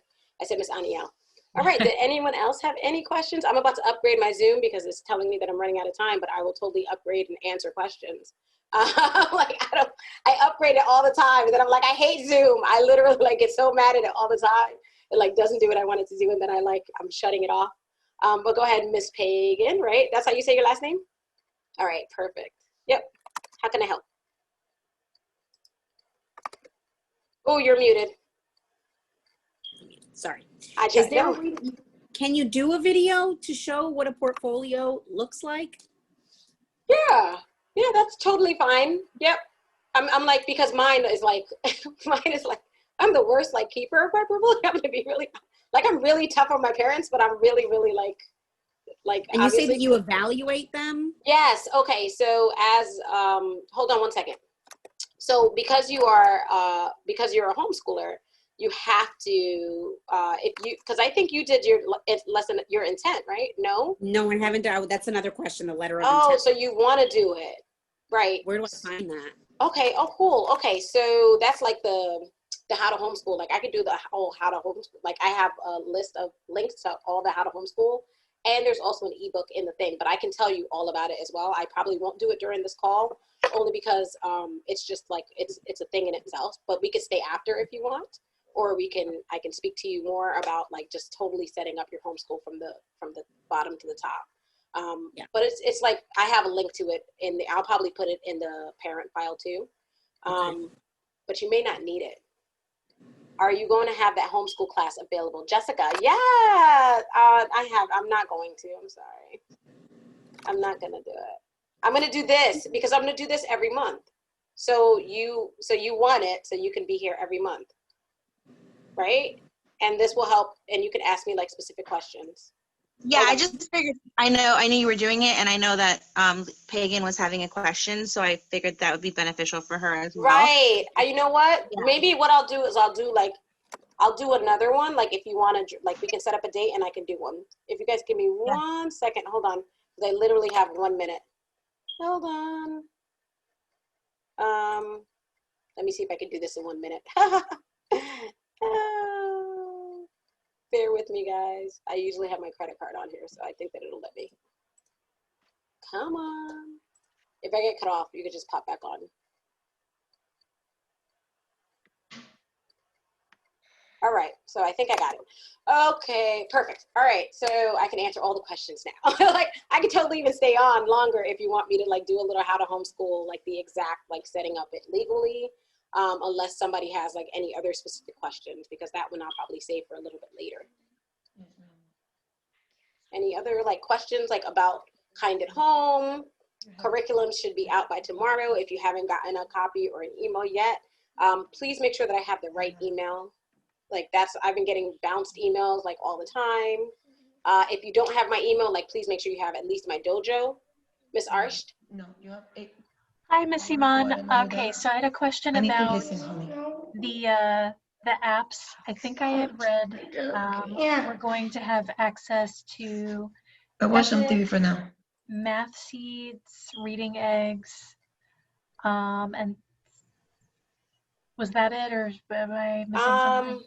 I said Miss Aniel. All right. Did anyone else have any questions? I'm about to upgrade my Zoom because it's telling me that I'm running out of time, but I will totally upgrade and answer questions. I upgrade it all the time, and then I'm like, I hate Zoom. I literally like get so mad at it all the time. It like doesn't do what I want it to do, and then I'm shutting it off. But go ahead, Miss Pagan, right? That's how you say your last name? All right, perfect. Yep. How can I help? Oh, you're muted. Sorry. Can you do a video to show what a portfolio looks like? Yeah, that's totally fine. Yep. I'm like, because mine is like, I'm the worst like keeper of my portfolio. I'm gonna be really, like, I'm really tough on my parents, but I'm really, really like. And you say that you evaluate them? Yes. Okay. So as, hold on one second. So because you're a homeschooler, you have to, because I think you did your intent, right? No? No, I haven't done. That's another question, the letter of intent. Oh, intent. so you want to do it. Right. Where do I find that? Okay. Oh, cool. Okay. So that's like the how to homeschool. Like I could do the whole how to homeschool. Like I have a list of links to all the how to homeschool. And there's also an ebook in the thing, but I can tell you all about it as well. I probably won't do it during this call, only because it's just like it's a thing in itself. But we could stay after if you want, or I can speak to you more about like just totally setting up your homeschool from the bottom to the top. Yeah. But it's like I have a link to it I'll probably put it in the parent file too. Okay. But you may not need it. Are you going to have that homeschool class available? Jessica, yeah, I'm not going to, I'm sorry. I'm not gonna do it. I'm gonna do this because I'm gonna do this every month. So you want it so you can be here every month, right? And this will help, and you can ask me like specific questions. Yeah, I just figured, I knew you were doing it, and I know that Pagan was having a question, so I figured that would be beneficial for her as well. Right. You know what? Yeah. Maybe what I'll do is I'll do another one. Like if you want to, like we can set up a date and I can do one. If you guys give me 1 second, hold on. Because I literally have 1 minute. Hold on. Let me see if I can do this in 1 minute. Bear with me, guys. I usually have my credit card on here, so I think that it'll let me. Come on. If I get cut off, you can just pop back on. All right, so I think I got it. Okay, perfect. All right, so I can answer all the questions now. Like I could totally even stay on longer if you want me to like do a little how to homeschool, like the exact like setting up it legally. Unless somebody has like any other specific questions, because that one I'll probably save for a little bit later. Any other like questions like about Kind at Home? Curriculum should be out by tomorrow. If you haven't gotten a copy or an email yet, please make sure that I have the right email. Like I've been getting bounced emails like all the time. If you don't have my email, like please make sure you have at least my dojo. Miss Arsht? No, you have 8. Hi, Miss Iman. Okay, so I had a question about the apps. I think I had read we're going to have access to I watch some TV for now. Math Seeds, Reading Eggs, and was that it, or am I missing something?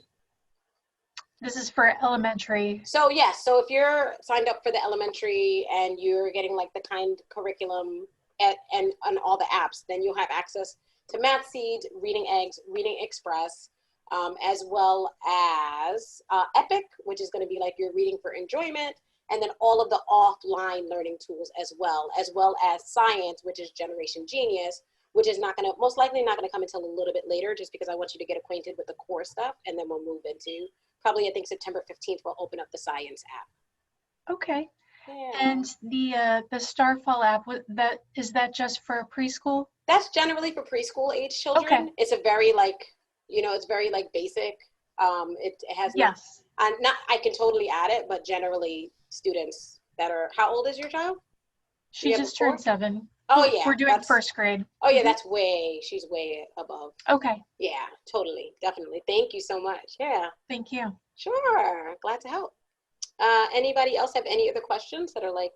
This is for elementary. So yes, so if you're signed up for the elementary and you're getting like the Kind curriculum and all the apps, then you'll have access to Math Seeds, Reading Eggs, Reading Express, as well as Epic, which is going to be like your reading for enjoyment, and then all of the offline learning tools as well as science, which is Generation Genius, which is most likely not going to come until a little bit later, just because I want you to get acquainted with the core stuff, and then we'll move into probably, I think September 15th, we'll open up the science app. Okay. Yeah. And the Starfall app, is that just for preschool? That's generally for preschool age children. Okay. It's a very it's very basic. It has yes. I can totally add it, but generally students that are, how old is your child? She just turned 7. Oh yeah. We're doing first grade. Oh yeah, she's way above. Okay. Yeah, totally, definitely. Thank you so much. Yeah. Thank you. Sure, glad to help. Anybody else have any other questions that are like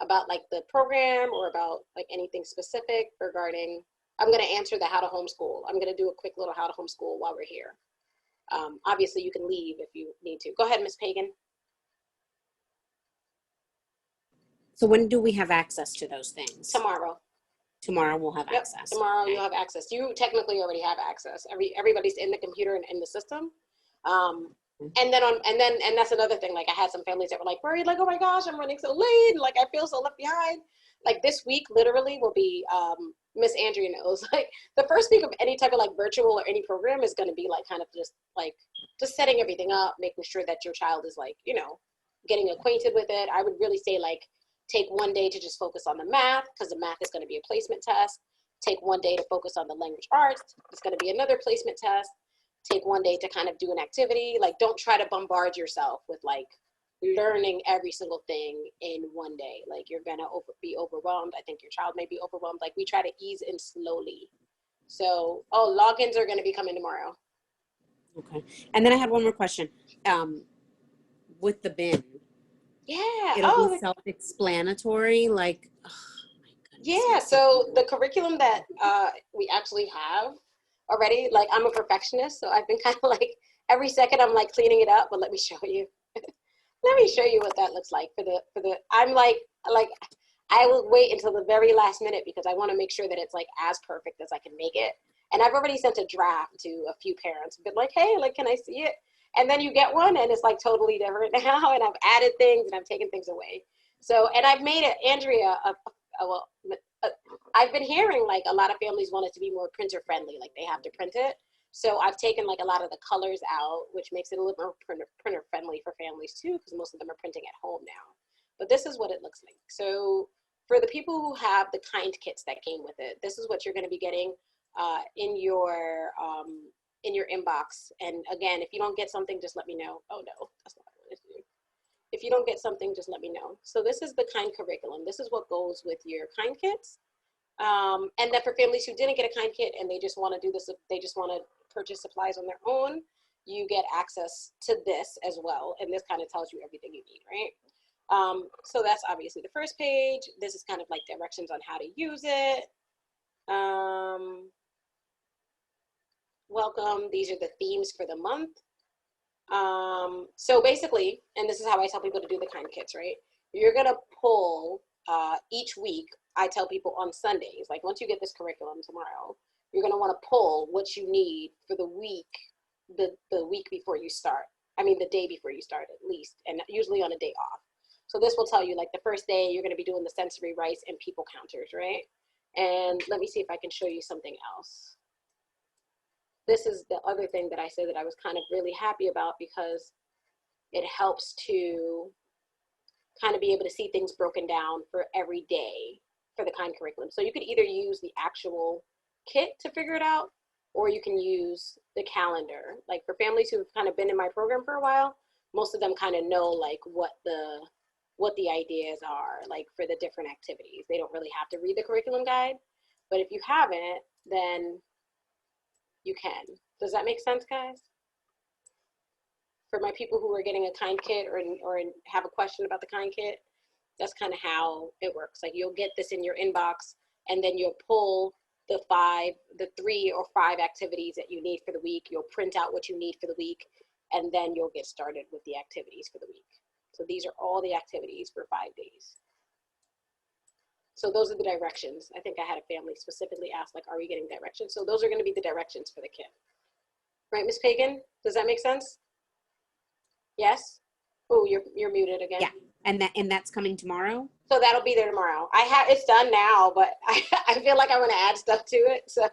about like the program or about like anything specific regarding, I'm going to answer the how to homeschool. I'm going to do a quick little how to homeschool while we're here. Obviously you can leave if you need to. Go ahead, Ms. Pagan. So when do we have access to those things? Tomorrow. Tomorrow we'll have access. Tomorrow you'll have access. You technically already have access. Everybody's in the computer and in the system. And that's another thing. Like I had some families that were like worried, like, oh my gosh, I'm running so late, and like I feel so left behind. Like this week literally will be, Miss Andrea knows, like the first week of any type of like virtual or any program is going to be like kind of just setting everything up, making sure that your child is like, getting acquainted with it. I would really say like take one day to just focus on the math, because the math is going to be a placement test. Take one day to focus on the language arts. It's going to be another placement test. Take one day to kind of do an activity. Like don't try to bombard yourself with like learning every single thing in one day. Like you're gonna be overwhelmed. I think your child may be overwhelmed. Like we try to ease in slowly. So, logins are gonna be coming tomorrow. Okay. And then I had one more question. With the bin. Yeah. It'll be self-explanatory. Like, oh my goodness. Yeah. So the curriculum that we actually have already, like I'm a perfectionist, so I've been kind of like every second I'm like cleaning it up, but let me show you. Let me show you what that looks like for the I'm like I will wait until the very last minute because I want to make sure that it's like as perfect as I can make it. And I've already sent a draft to a few parents, been like, hey, like, can I see it? And then you get one and it's like totally different now. And I've added things and I've taken things away. So, and I've made it, Andrea, I've been hearing like a lot of families want it to be more printer friendly, like they have to print it. So I've taken like a lot of the colors out, which makes it a little more printer friendly for families too, because most of them are printing at home now. But this is what it looks like. So for the people who have the kind kits that came with it, this is what you're going to be getting in your inbox. And again, if you don't get something, just let me know. Oh no, that's not what I wanted to do. If you don't get something, just let me know. So this is the kind curriculum. This is what goes with your kind kits. And then for families who didn't get a kind kit and they just want to do this, they just want to purchase supplies on their own, you get access to this as well. And this kind of tells you everything you need, right? So that's obviously the first page. This is kind of like directions on how to use it. Welcome. These are the themes for the month. So basically, and this is how I tell people to do the kind kits, right? You're going to pull each week. I tell people on Sundays, like once you get this curriculum tomorrow, you're going to want to pull what you need for the week, the week before you start. I mean, the day before you start at least, and usually on a day off. So this will tell you like the first day you're going to be doing the sensory rights and people counters, right? And let me see if I can show you something else. This is the other thing that I said that I was kind of really happy about because it helps to kind of be able to see things broken down for every day for the kind curriculum. So you could either use the actual kit to figure it out, or you can use the calendar. Like for families who've kind of been in my program for a while, most of them kind of know like what the ideas are like for the different activities. They don't really have to read the curriculum guide, but if you haven't, then you can. Does that make sense, guys? For my people who are getting a kind kit or have a question about the kind kit, that's kind of how it works. Like you'll get this in your inbox and then you'll pull the 3 or 5 activities that you need for the week. You'll print out what you need for the week, and then you'll get started with the activities for the week. So these are all the activities for 5 days. So those are the directions. I think I had a family specifically ask, like, are we getting directions? So those are going to be the directions for the kit. right, Ms. Pagan? Does that make sense? Yes? Oh, you're muted again. Yeah, and that's coming tomorrow? So that'll be there tomorrow. It's done now, but I feel like I want to add stuff to it, so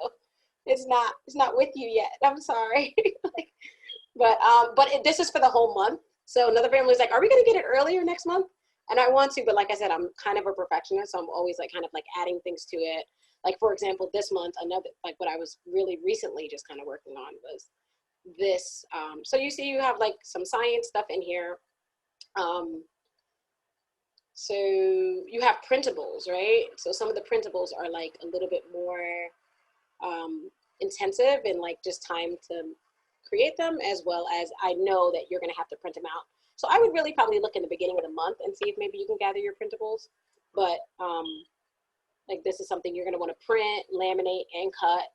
it's not with you yet. I'm sorry. This is for the whole month. So another family was like, "Are we going to get it earlier next month?" And I want to, but like I said, I'm kind of a perfectionist, so I'm always like kind of like adding things to it. Like for example, this month, another like what I was really recently just kind of working on was this. So you see, you have like some science stuff in here. So you have printables, right? So some of the printables are like a little bit more intensive and like just time to create them, as well as I know that you're gonna have to print them out. So I would really probably look in the beginning of the month and see if maybe you can gather your printables. But like this is something you're gonna wanna print, laminate, and cut.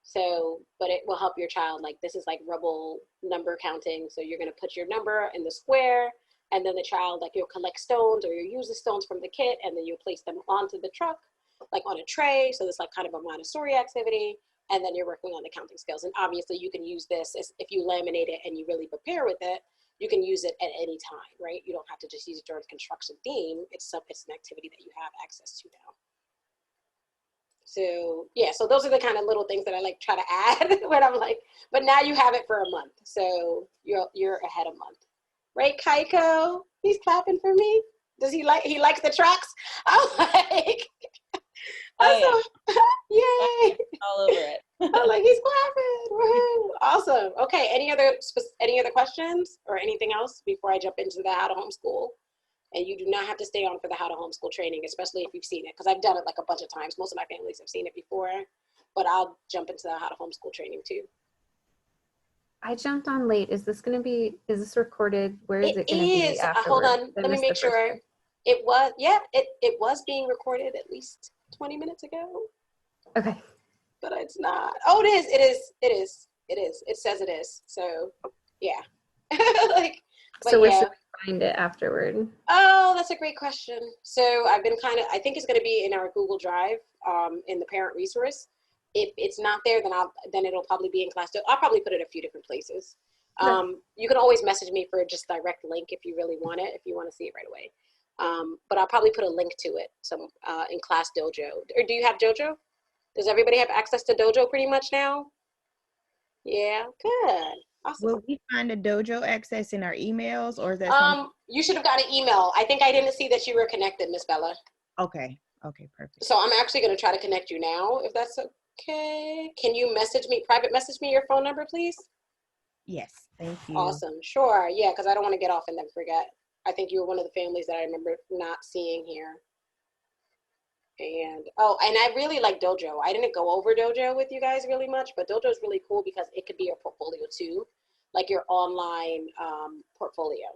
So, but it will help your child. Like this is like rubble number counting. So you're gonna put your number in the square, and then the child, like you'll collect stones or you'll use the stones from the kit, and then you'll place them onto the truck, like on a tray. So it's like kind of a Montessori activity. And then you're working on the counting scales. And obviously you can use this if you laminate it and you really prepare with it, you can use it at any time, right? You don't have to just use it during construction theme. It's an activity that you have access to now. So yeah, so those are the kind of little things that I like try to add when I'm like, but now you have it for a month. So you're ahead a month. Right, Kaiko? He's clapping for me. He likes the trucks? I'm like, awesome. Yay. All over it. I'm like, he's clapping. Woohoo. Awesome. Okay, any other questions or anything else before I jump into the How to Homeschool? And you do not have to stay on for the How to Homeschool training, especially if you've seen it, because I've done it like a bunch of times. Most of my families have seen it before, but I'll jump into the How to Homeschool training too. I jumped on late. Is this recorded? Where is it going to be afterwards? Hold on. Let me make sure. It was being recorded at least 20 minutes ago. Okay. But it's not. Oh, it is. It says it is. So yeah. So where should we find it afterward? Oh, that's a great question. So I think it's going to be in our Google Drive, in the parent resource. If it's not there, then it'll probably be in class. I'll probably put it a few different places. You can always message me for just direct link if you really want it, if you want to see it right away. But I'll probably put a link to it in Class Dojo. Or do you have Dojo? Does everybody have access to Dojo pretty much now? Yeah, good. Awesome. Will we find a Dojo access in our emails, or is that something? You should have got an email. I think I didn't see that you were connected, Miss Bella. Okay, perfect. So I'm actually going to try to connect you now, if that's okay. Can you private message me your phone number, please? Yes, thank you. Awesome, sure. Yeah, because I don't want to get off and then forget. I think you were one of the families that I remember not seeing here. And I really like Dojo. I didn't go over Dojo with you guys really much, but Dojo is really cool because it could be your portfolio too, like your online portfolio.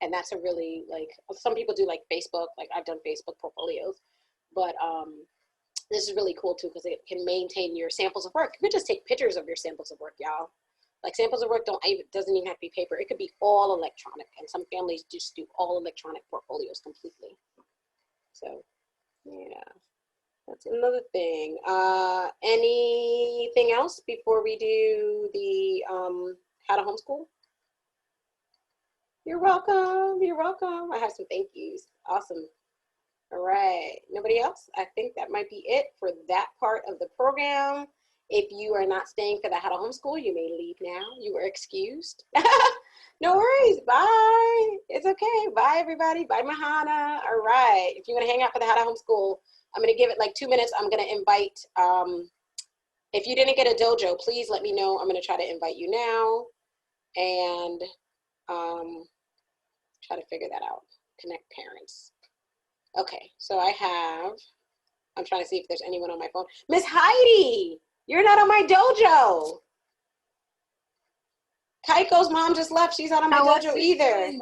And that's a really, like, some people do like Facebook, like I've done Facebook portfolios, but this is really cool too because it can maintain your samples of work. You could just take pictures of your samples of work, y'all. Like samples of work doesn't even have to be paper. It could be all electronic, and some families just do all electronic portfolios completely. So yeah, that's another thing. Anything else before we do the How to Homeschool? You're welcome. You're welcome. I have some thank yous. Awesome. All right. Nobody else? I think that might be it for that part of the program. If you are not staying for the How to Homeschool, you may leave now. You are excused. No worries. Bye. It's okay. Bye, everybody. Bye, Mahana. All right. If you want to hang out for the How to Homeschool, I'm going to give it like 2 minutes. I'm going to invite, if you didn't get a Dojo, please let me know. I'm going to try to invite you now and try to figure that out. Connect parents. Okay. So I'm trying to see if there's anyone on my phone. Miss Heidi, you're not on my Dojo. Kaiko's mom just left. She's not on my Dojo either.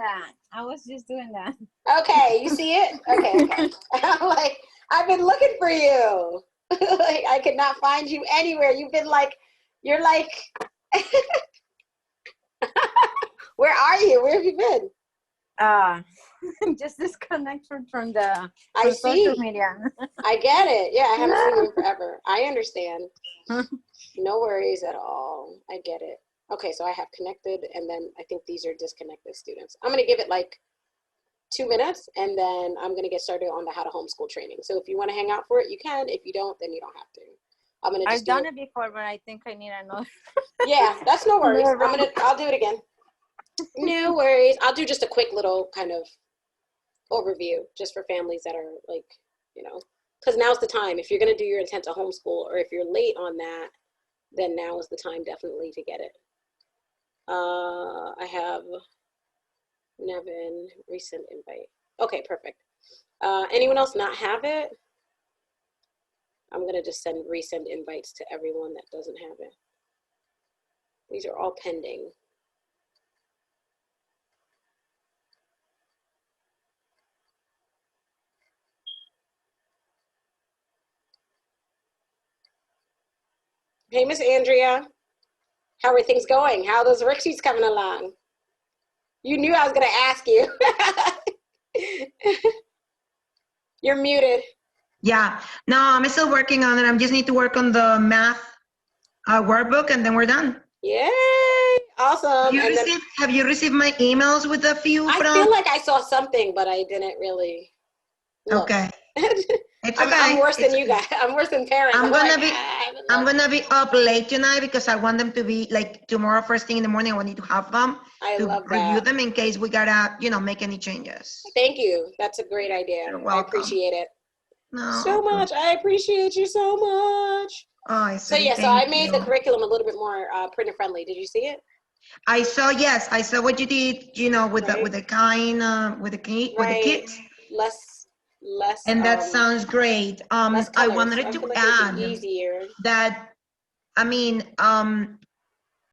I was just doing that. Okay, you see it? Okay. I'm like, I've been looking for you. Like, I could not find you anywhere. You're like, where are you? Where have you been? just disconnect from the I see. social media. I get it. Yeah, I haven't seen you in forever. I understand. No worries at all. I get it. Okay, so I have connected, and then I think these are disconnected students. I'm going to give it like 2 minutes, and then I'm going to get started on the how to homeschool training. So if you want to hang out for it, you can. If you don't, then you don't have to. I'm going to just I've done it before, but I think I need another. Yeah, that's no worries. I'll do it again. No worries. I'll do just a quick little kind of overview just for families that are like, because now's the time. If you're going to do your intent to homeschool, or if you're late on that, then now is the time definitely to get it. I have Nevin, recent invite. Okay, perfect. Anyone else not have it? I'm going to just send resend invites to everyone that doesn't have it. These are all pending. Hey, Miss Andrea. How are things going? How are those worksheets coming along? You knew I was going to ask you. You're muted. Yeah. No, I'm still working on it. I just need to work on the math workbook, and then we're done. Yay! Awesome. Have you received my emails with a few I feel like I saw something, but I didn't really look. Okay. It's okay. I'm worse than you guys. I'm worse than parents. I'm gonna be up late tonight because I want them to be like tomorrow first thing in the morning. I want you to have them to review them in case we gotta, make any changes. Thank you. That's a great idea. You're welcome. I appreciate it No. so much. I appreciate you so much. Oh, so I made the curriculum a little bit more printer friendly. Did you see it? I saw what you did, with the kind with the kids. Less. And that sounds great. I wanted to add that,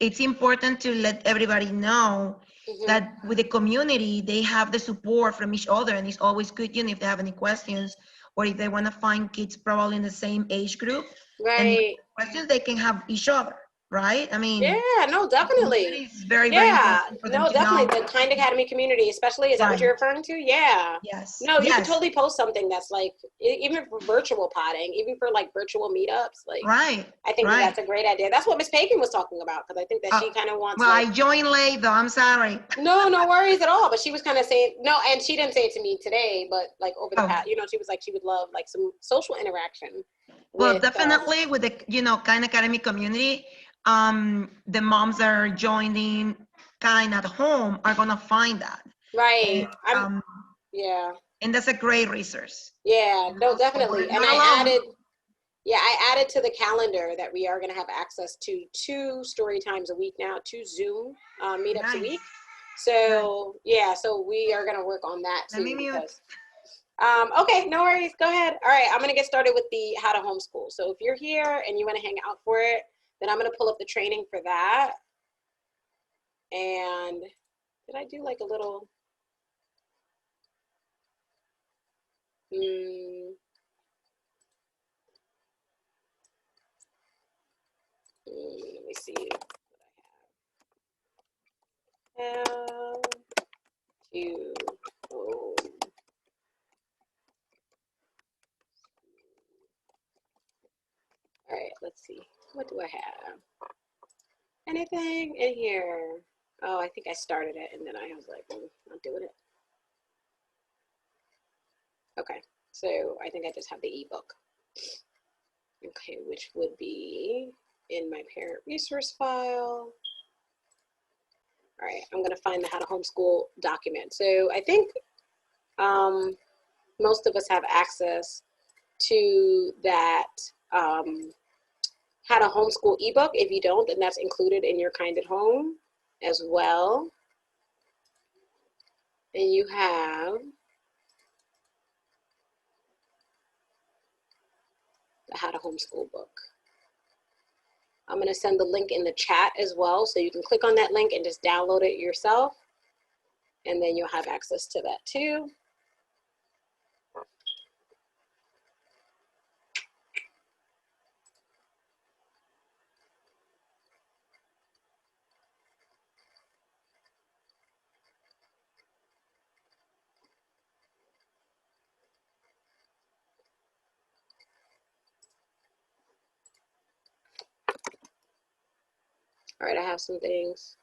it's important to let everybody know that with the community, they have the support from each other, and it's always good, if they have any questions, or if they want to find kids probably in the same age group, right? Questions they can have each other, right? Yeah, no, definitely. It's very important for them to definitely know. the Kind Academy community, especially. Is that what you're referring to? Yeah. Yes. No, you can totally post something that's like, even for virtual potting, even for like virtual meetups, like. Right. I think that's a great idea. That's what Miss Pagan was talking about, because I think that she kind of wants. Well, I joined late though. I'm sorry. No worries at all. But she was kind of saying and she didn't say it to me today, but like over the past, she was like she would love like some social interaction. Well, definitely with the Kind Academy community, the moms that are joining Kind at home are gonna find that. Right. Yeah. And that's a great resource. Yeah. No, definitely. And I added to the calendar that we are going to have access to 2 story times a week now, 2 Zoom meetups a week. So so we are going to work on that too. Okay, no worries. Go ahead. All right, I'm going to get started with the how to homeschool. So if you're here and you want to hang out for it, then I'm going to pull up the training for that. And did I do like a little? Let me see what I have. How to home. All right, let's see. What do I have? Anything in here? Oh, I think I started it and then I was like, not doing it. Okay, so I think I just have the ebook. Okay, which would be in my parent resource file. All right, I'm gonna find the how to homeschool document. So I think most of us have access to that how to homeschool ebook. If you don't, then that's included in your Kind at Home as well. And you have the How to Homeschool book. I'm going to send the link in the chat as well, so you can click on that link and just download it yourself, and then you'll have access to that too. All right, I have some things.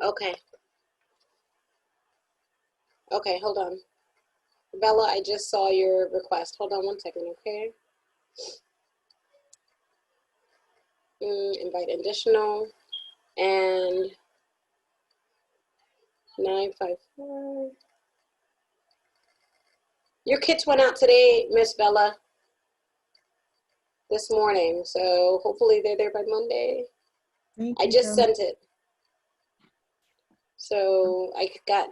Okay. Okay, hold on. Bella, I just saw your request. Hold on one second, okay? Invite additional and 954. Your kits went out today, Miss Bella, this morning. So hopefully they're there by Monday. I just sent it. So I got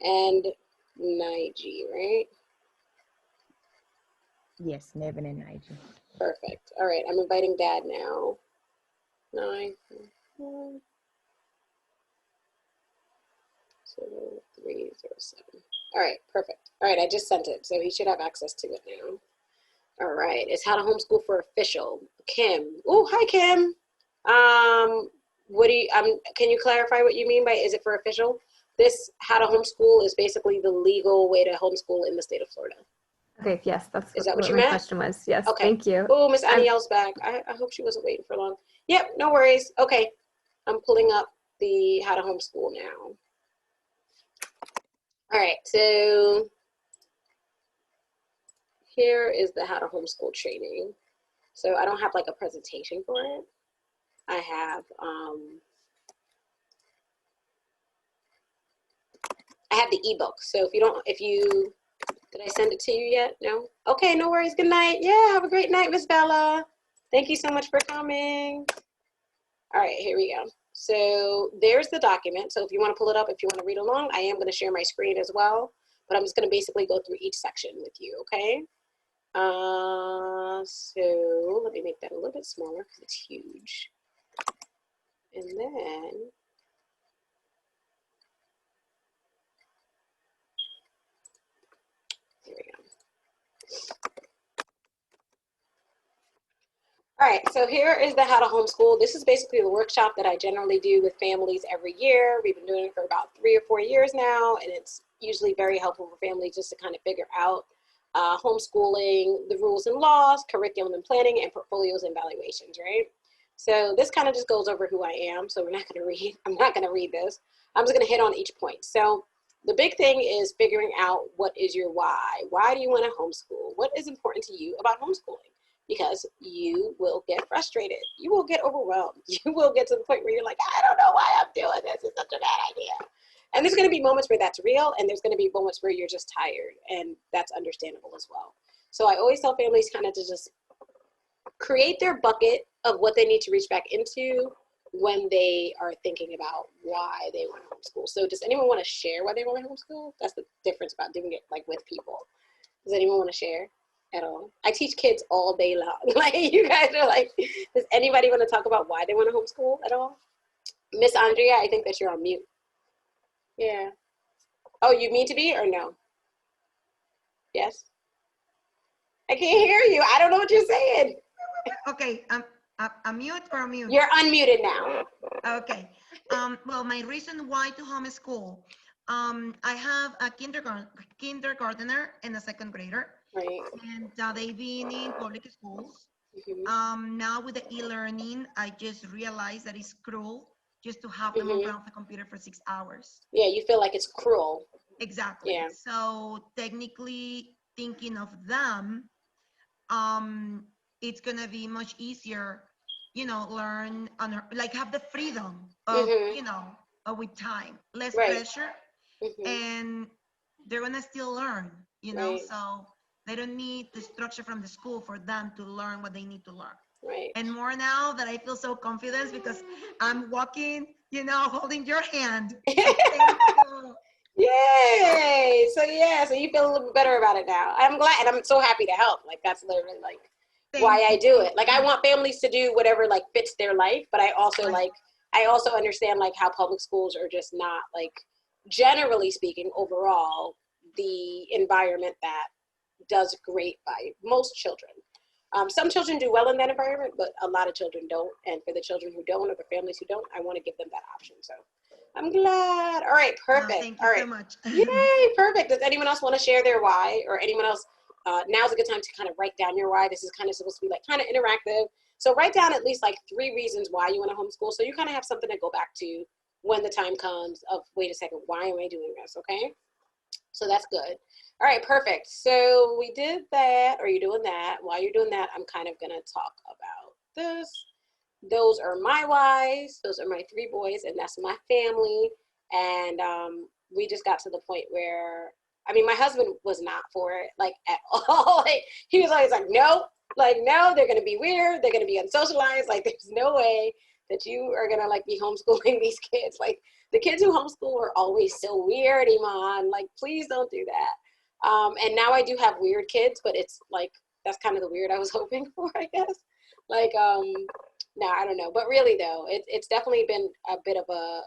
and Nige, right? Yes, Nevin and Nigel. Perfect. All right, I'm inviting Dad now. 9, 307. All right, perfect. All right, I just sent it, so he should have access to it now. All right, it's How to Homeschool for Official. Kim. Oh, hi, Kim. What do you? Can you clarify what you mean by is it for official? This How to Homeschool is basically the legal way to homeschool in the state of Florida. Okay, yes, that's is that what you my meant? question was. Yes, okay. Thank you. Oh, Miss Anielle's back. I hope she wasn't waiting for long. Yep, no worries. Okay, I'm pulling up the How to Homeschool now. All right, so here is the How to Homeschool training. So I don't have like a presentation for it. I have the ebook. So did I send it to you yet? No? Okay, no worries. Good night. Yeah, have a great night, Miss Bella. Thank you so much for coming. All right, here we go. So there's the document. So if you want to pull it up, if you want to read along, I am going to share my screen as well, but I'm just going to basically go through each section with you, okay? So let me make that a little bit smaller because it's huge. And then here we go. All right, so here is the How to Homeschool. This is basically the workshop that I generally do with families every year. We've been doing it for about 3 or 4 years now, and it's usually very helpful for families just to kind of figure out homeschooling, the rules and laws, curriculum and planning, and portfolios and evaluations, right? So this kind of just goes over who I am. So I'm not going to read this. I'm just going to hit on each point. So the big thing is figuring out what is your why. Why do you want to homeschool? What is important to you about homeschooling? Because you will get frustrated. You will get overwhelmed. You will get to the point where you're like, I don't know why I'm doing this. It's such a bad idea. And there's going to be moments where that's real, and there's going to be moments where you're just tired, and that's understandable as well. So I always tell families kind of to just create their bucket of what they need to reach back into when they are thinking about why they want to homeschool. So does anyone want to share why they want to homeschool? That's the difference about doing it like with people. Does anyone want to share at all? I teach kids all day long. Like you guys are like, does anybody want to talk about why they want to homeschool at all? Miss Andrea, I think that you're on mute. Yeah. Oh, you mean to be or no? Yes. I can't hear you. I don't know what you're saying. Okay, I'm mute or mute? You're unmuted now. Okay. Well, my reason why to homeschool, I have a kindergartner and a second grader. Right. And they've been in public schools. Mm-hmm. Now with the e-learning, I just realized that it's cruel just to have them in front of the computer for 6 hours. Yeah, you feel like it's cruel. Exactly. Yeah. So technically thinking of them, it's gonna be much easier, you know, learn like have the freedom of, you know, with time, less pressure, and they're gonna still learn, you know, so they don't need the structure from the school for them to learn what they need to learn. Right. And more now that I feel so confident because I'm walking, you know, holding your hand. So thank you. Yay! So yeah, so you feel a little bit better about it now. I'm glad, and I'm so happy to help. Like that's literally like why I do it. Like I want families to do whatever like fits their life, but I also I also understand like how public schools are just not like, generally speaking, overall, the environment that does great by most children. Some children do well in that environment, but a lot of children don't. And for the children who don't, or the families who don't, I want to give them that option. So I'm glad. All right, perfect. Thank you so much. Yay, perfect. Does anyone else want to share their why, or anyone else? Now's a good time to kind of write down your why. This is kind of supposed to be like kind of interactive. So write down at least like 3 reasons why you want to homeschool. So you kind of have something to go back to when the time comes of, wait a second, why am I doing this? Okay. So that's good. All right, perfect. So we did that, or you're doing that. While you're doing that, I'm kind of going to talk about this. Those are my whys. Those are my 3 boys, and that's my family. And we just got to the point where, I mean, my husband was not for it, like, at all. Like, he was always like, no, they're going to be weird. They're going to be unsocialized. Like, there's no way that you are going to, like, be homeschooling these kids. Like, the kids who homeschool are always so weird, Iman. Like, please don't do that. And now I do have weird kids, but it's, like, that's kind of the weird I was hoping for, I guess. Like, no, I don't know. But really, though, it's definitely been a bit of a,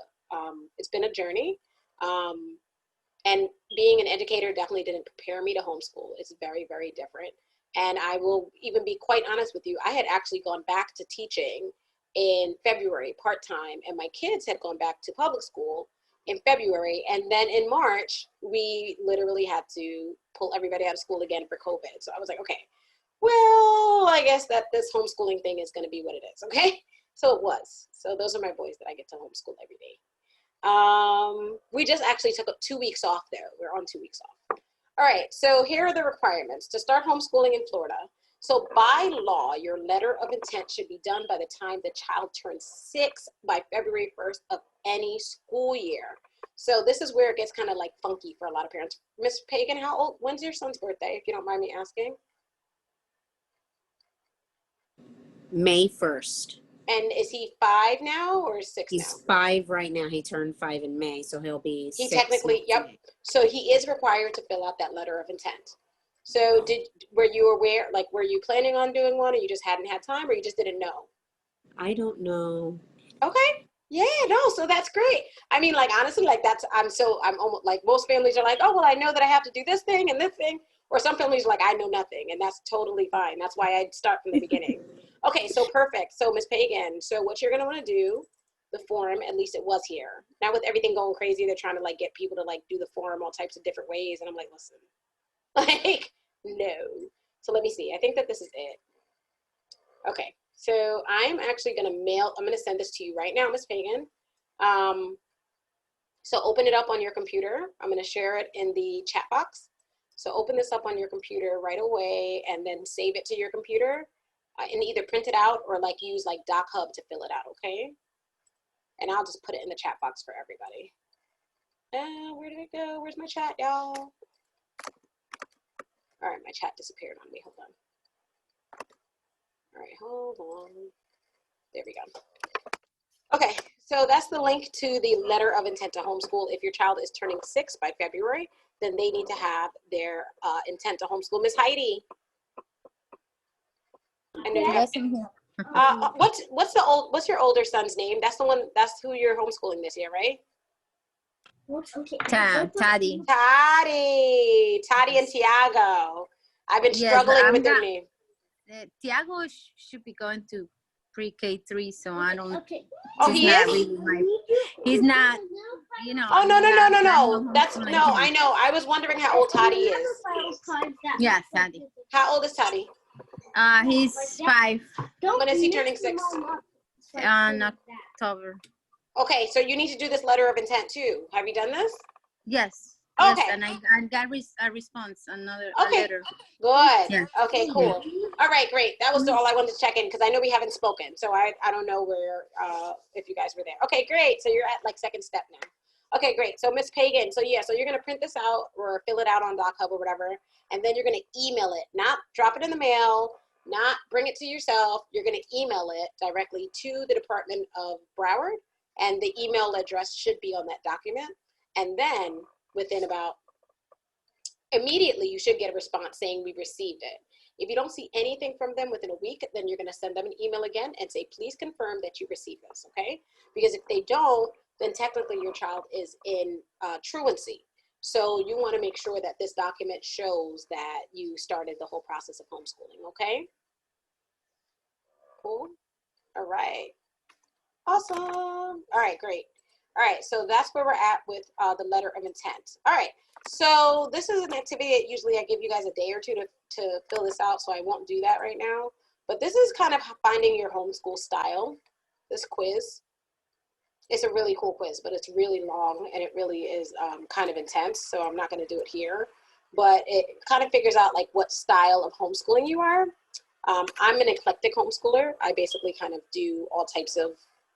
it's been a journey. And being an educator definitely didn't prepare me to homeschool. It's very, very different. And I will even be quite honest with you. I had actually gone back to teaching in February part-time, and my kids had gone back to public school in February. And then in March, we literally had to pull everybody out of school again for COVID. So I was like, okay, well, I guess that this homeschooling thing is going to be what it is. Okay. So it was. So those are my boys that I get to homeschool every day. We just actually took up 2 weeks off there. We're on 2 weeks off. All right, so here are the requirements to start homeschooling in Florida. So by law, your letter of intent should be done by the time the child turns 6 by February 1st of any school year. So this is where it gets kind of like funky for a lot of parents. Miss Pagan, when's your son's birthday, if you don't mind me asking? May 1st. And is he 5 now or 6 now? He's 5 right now. He turned 5 in May, so he'll be 6. He technically, yep. So he is required to fill out that letter of intent. So were you aware, like, were you planning on doing one, or you just hadn't had time, or you just didn't know? I don't know. Okay. Yeah, no, so that's great. I mean, like, honestly, like, I'm almost like, most families are like, oh, well, I know that I have to do this thing and this thing. Or some families are like, I know nothing, and that's totally fine. That's why I start from the beginning. Okay, so perfect. So Ms. Pagan, so what you're gonna wanna do, the form, at least it was here. Now with everything going crazy, they're trying to like get people to like do the form all types of different ways. And I'm like, listen, like, no. So let me see, I think that this is it. Okay, so I'm actually gonna I'm gonna send this to you right now, Ms. Pagan. So open it up on your computer. I'm gonna share it in the chat box. So open this up on your computer right away and then save it to your computer. And either print it out or like use like DocHub to fill it out, okay? And I'll just put it in the chat box for everybody. Where did it go? Where's my chat, y'all? All right, my chat disappeared on me. Hold on. All right, hold on. There we go. Okay, so that's the link to the letter of intent to homeschool. If your child is turning 6 by February, then they need to have their intent to homeschool. Miss Heidi. I know you have, what's your older son's name? That's who you're homeschooling this year, right? Toddy. Toddy and Tiago. I've been struggling with their name. Tiago should be going to pre-K 3, so I don't. Okay. Oh, he is. He's not. You know. Oh no. That's no. I know. I was wondering how old Toddy is. Yeah, Toddy. How old is Toddy? He's 5. When is he turning 6? On October. Okay, so you need to do this letter of intent too. Have you done this? Yes. Okay. Yes, and I got a response, a letter. Good. Yeah. Okay, cool. All right, great. That was all I wanted to check in because I know we haven't spoken, so I don't know where if you guys were there. Okay, great. So you're at like second step now. Okay, great. So Miss Pagan, so yeah, so you're gonna print this out or fill it out on DocHub or whatever, and then you're gonna email it, not drop it in the mail, not bring it to yourself. You're gonna email it directly to the Department of Broward, and the email address should be on that document. And then within about immediately, you should get a response saying we received it. If you don't see anything from them within a week, then you're gonna send them an email again and say, please confirm that you received this, okay? Because if they don't, then technically your child is in truancy. So you wanna make sure that this document shows that you started the whole process of homeschooling, okay? Cool, all right. Awesome, all right, great. All right, so that's where we're at with the letter of intent. All right, so this is an activity that usually I give you guys a day or two to fill this out, so I won't do that right now. But this is kind of finding your homeschool style, this quiz. It's a really cool quiz, but it's really long and it really is kind of intense. So I'm not going to do it here, but it kind of figures out like what style of homeschooling you are. I'm an eclectic homeschooler. I basically kind of do all types of,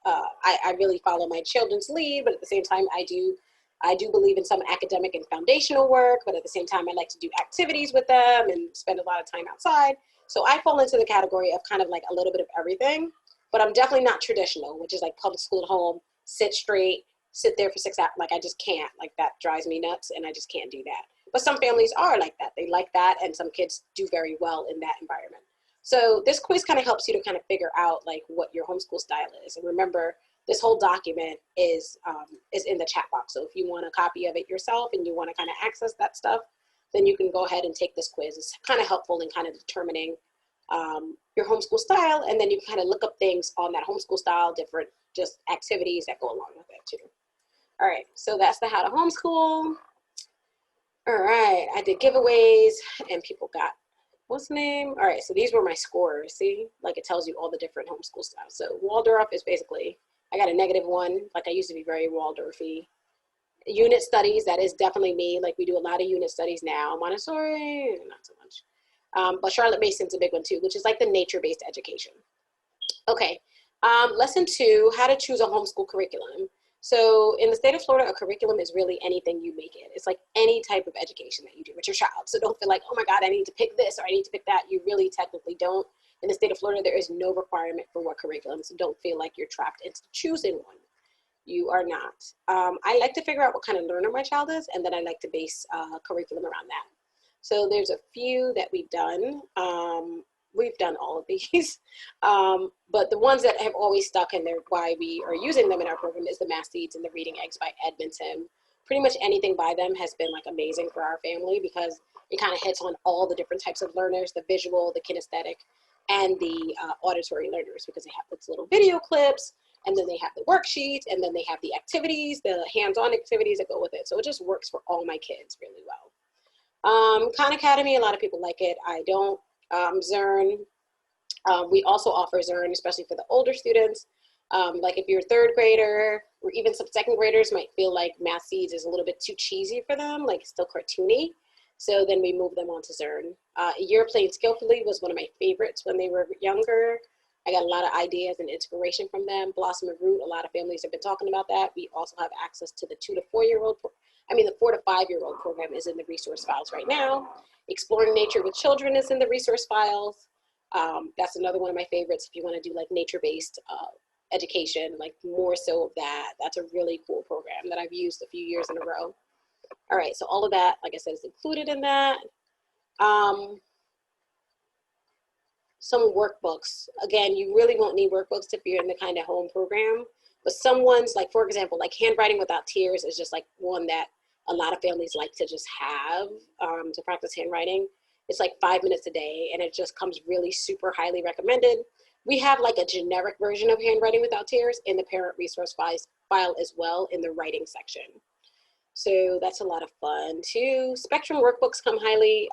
I really follow my children's lead, but at the same time, I do believe in some academic and foundational work, but at the same time, I like to do activities with them and spend a lot of time outside. So I fall into the category of kind of like a little bit of everything, but I'm definitely not traditional, which is like public school at home, sit straight, sit there for 6 hours. Like I just can't, like that drives me nuts and I just can't do that. But some families are like that. They like that and some kids do very well in that environment. So this quiz kind of helps you to kind of figure out like what your homeschool style is. And remember, this whole document is in the chat box. So if you want a copy of it yourself and you want to kind of access that stuff, then you can go ahead and take this quiz. It's kind of helpful in kind of determining your homeschool style. And then you can kind of look up things on that homeschool style, different just activities that go along with it too. All right, so that's the how to homeschool. All right, I did giveaways and people got, what's the name? All right, so these were my scores. See, like it tells you all the different homeschool styles. So Waldorf is basically, I got a -1. Like I used to be very Waldorfy. Unit studies, that is definitely me. Like we do a lot of unit studies now. Montessori, not so much. But Charlotte Mason's a big one too, which is like the nature-based education. Okay, lesson 2, how to choose a homeschool curriculum. So in the state of Florida, a curriculum is really anything you make it. It's like any type of education that you do with your child. So don't feel like, oh my God, I need to pick this or I need to pick that. You really technically don't. In the state of Florida, there is no requirement for what curriculum. So don't feel like you're trapped into choosing one. You are not. I like to figure out what kind of learner my child is, and then I like to base curriculum around that. So there's a few that we've done. We've done all of these, but the ones that have always stuck and they're why we are using them in our program is the Math Seeds and the Reading Eggs by Edmonton. Pretty much anything by them has been like amazing for our family because it kind of hits on all the different types of learners, the visual, the kinesthetic, and the auditory learners, because they have these little video clips, and then they have the worksheets, and then they have the activities, the hands-on activities that go with it. So it just works for all my kids really well. Khan Academy, a lot of people like it. I don't. Zearn, we also offer Zearn, especially for the older students. Like if you're a 3rd grader or even some 2nd graders might feel like Math Seeds is a little bit too cheesy for them, like still cartoony. So then we move them on to Zearn. A Year Playing Skillfully was one of my favorites when they were younger. I got a lot of ideas and inspiration from them. Blossom and Root, a lot of families have been talking about that. We also have access to the 2 to 4-year-old, the 4 to 5-year-old program is in the resource files right now. Exploring Nature with Children is in the resource files. That's another one of my favorites if you want to do like nature-based education, like more so of that. That's a really cool program that I've used a few years in a row. All right, so all of that, like I said, is included in that. Some workbooks. Again, you really won't need workbooks if you're in the kind of home program, but some ones, like for example, like Handwriting Without Tears is just like one that a lot of families like to just have to practice handwriting. It's like 5 minutes a day and it just comes really super highly recommended. We have like a generic version of Handwriting Without Tears in the parent resource file as well in the writing section. So that's a lot of fun too. Spectrum workbooks come highly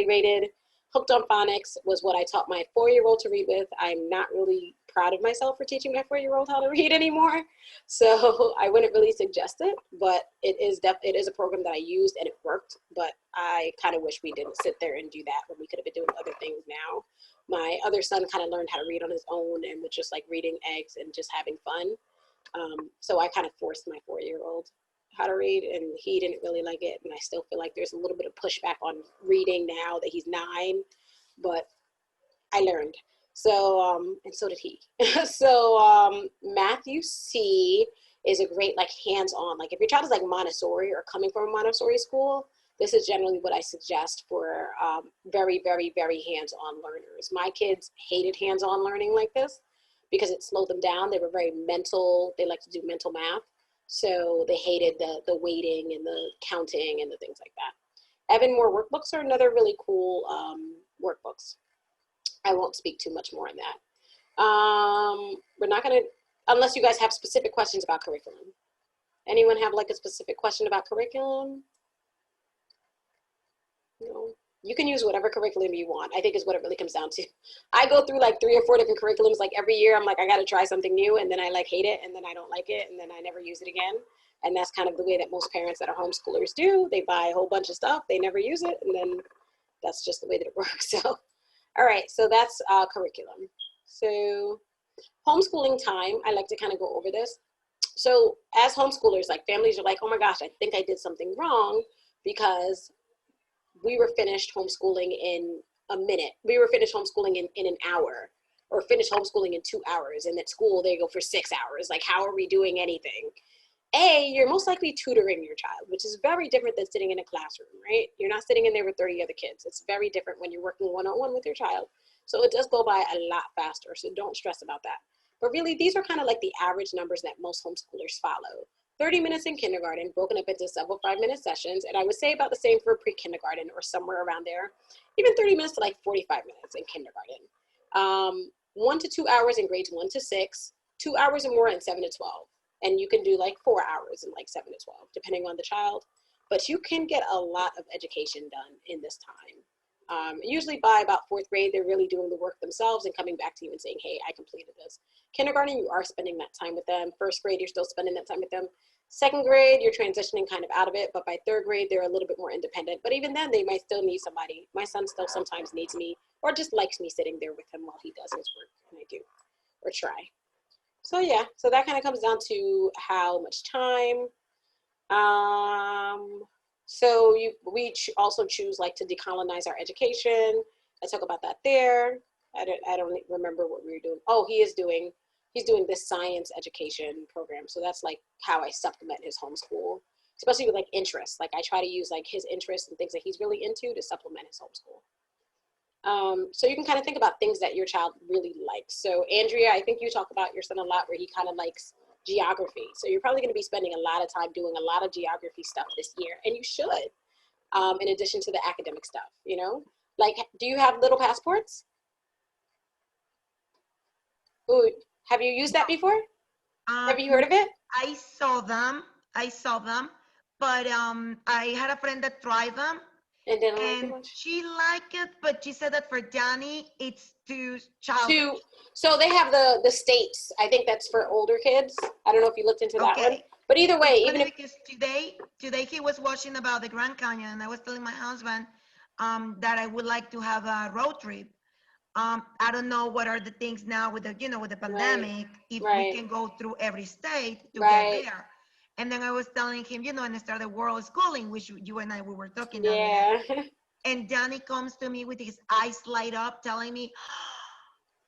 rated. Hooked on Phonics was what I taught my 4-year-old to read with. I'm not really proud of myself for teaching my 4-year-old how to read anymore. So I wouldn't really suggest it, but it is a program that I used and it worked, but I kind of wish we didn't sit there and do that when we could have been doing other things now. My other son kind of learned how to read on his own and with just like reading eggs and just having fun. So I kind of forced my 4-year-old how to read and he didn't really like it, and I still feel like there's a little bit of pushback on reading now that he's 9, but I learned. So and so did he. So Matthew C is a great like hands-on, like if your child is like Montessori or coming from a Montessori school, this is generally what I suggest for very, very, very hands-on learners. My kids hated hands-on learning like this because it slowed them down. They were very mental. They like to do mental math. So they hated the weighting and the counting and the things like that. Evan Moore workbooks are another really cool workbooks. I won't speak too much more on that. We're not gonna, unless you guys have specific questions about curriculum. Anyone have like a specific question about curriculum? No. You can use whatever curriculum you want, I think is what it really comes down to. I go through like 3 or 4 different curriculums. Like every year I'm like, I got to try something new. And then I like hate it. And then I don't like it. And then I never use it again. And that's kind of the way that most parents that are homeschoolers do. They buy a whole bunch of stuff. They never use it. And then that's just the way that it works. So, all right. So that's curriculum. So homeschooling time, I like to kind of go over this. So as homeschoolers, like families are like, oh my gosh, I think I did something wrong because we were finished homeschooling in a minute. We were finished homeschooling in an hour, or finished homeschooling in 2 hours. And at school, they go for 6 hours. Like, how are we doing anything? You're most likely tutoring your child, which is very different than sitting in a classroom, right? You're not sitting in there with 30 other kids. It's very different when you're working one-on-one with your child. So it does go by a lot faster. So don't stress about that. But really, these are kind of like the average numbers that most homeschoolers follow. 30 minutes in kindergarten, broken up into several 5-minute sessions. And I would say about the same for pre-kindergarten or somewhere around there. Even 30 minutes to like 45 minutes in kindergarten. 1 to 2 hours in grades 1 to 6, 2 hours or more in 7 to 12. And you can do like 4 hours in like 7 to 12, depending on the child. But you can get a lot of education done in this time. Usually by about 4th grade, they're really doing the work themselves and coming back to you and saying, hey, I completed this. Kindergarten, you are spending that time with them. 1st grade, you're still spending that time with them. 2nd grade, you're transitioning kind of out of it. But by 3rd grade, they're a little bit more independent. But even then, they might still need somebody. My son still sometimes needs me or just likes me sitting there with him while he does his work. And I do, or try. So yeah, so that kind of comes down to how much time. So we also choose like to decolonize our education. I talk about that there. I don't remember what we were doing. Oh, he's doing this science education program. So that's like how I supplement his homeschool, especially with like interests. Like I try to use like his interests and things that he's really into to supplement his homeschool. So you can kind of think about things that your child really likes. So Andrea, I think you talk about your son a lot where he kind of likes geography. So you're probably going to be spending a lot of time doing a lot of geography stuff this year. And you should, in addition to the academic stuff, you know? Like, do you have little passports? Ooh, have you used that before? Have you heard of it? I saw them, but I had a friend that tried them. And didn't like it And much? she liked it, but she said that for Danny, it's too childish. So they have the states. I think that's for older kids. I don't know if you looked into that one. But either way, It's even funny if because today he was watching about the Grand Canyon, and I was telling my husband that I would like to have a road trip. I don't know what are the things now with the with the pandemic, if we can go through every state to get there. And then I was telling him, and I started world schooling, which you and I we were talking about. Yeah. And Danny comes to me with his eyes light up, telling me,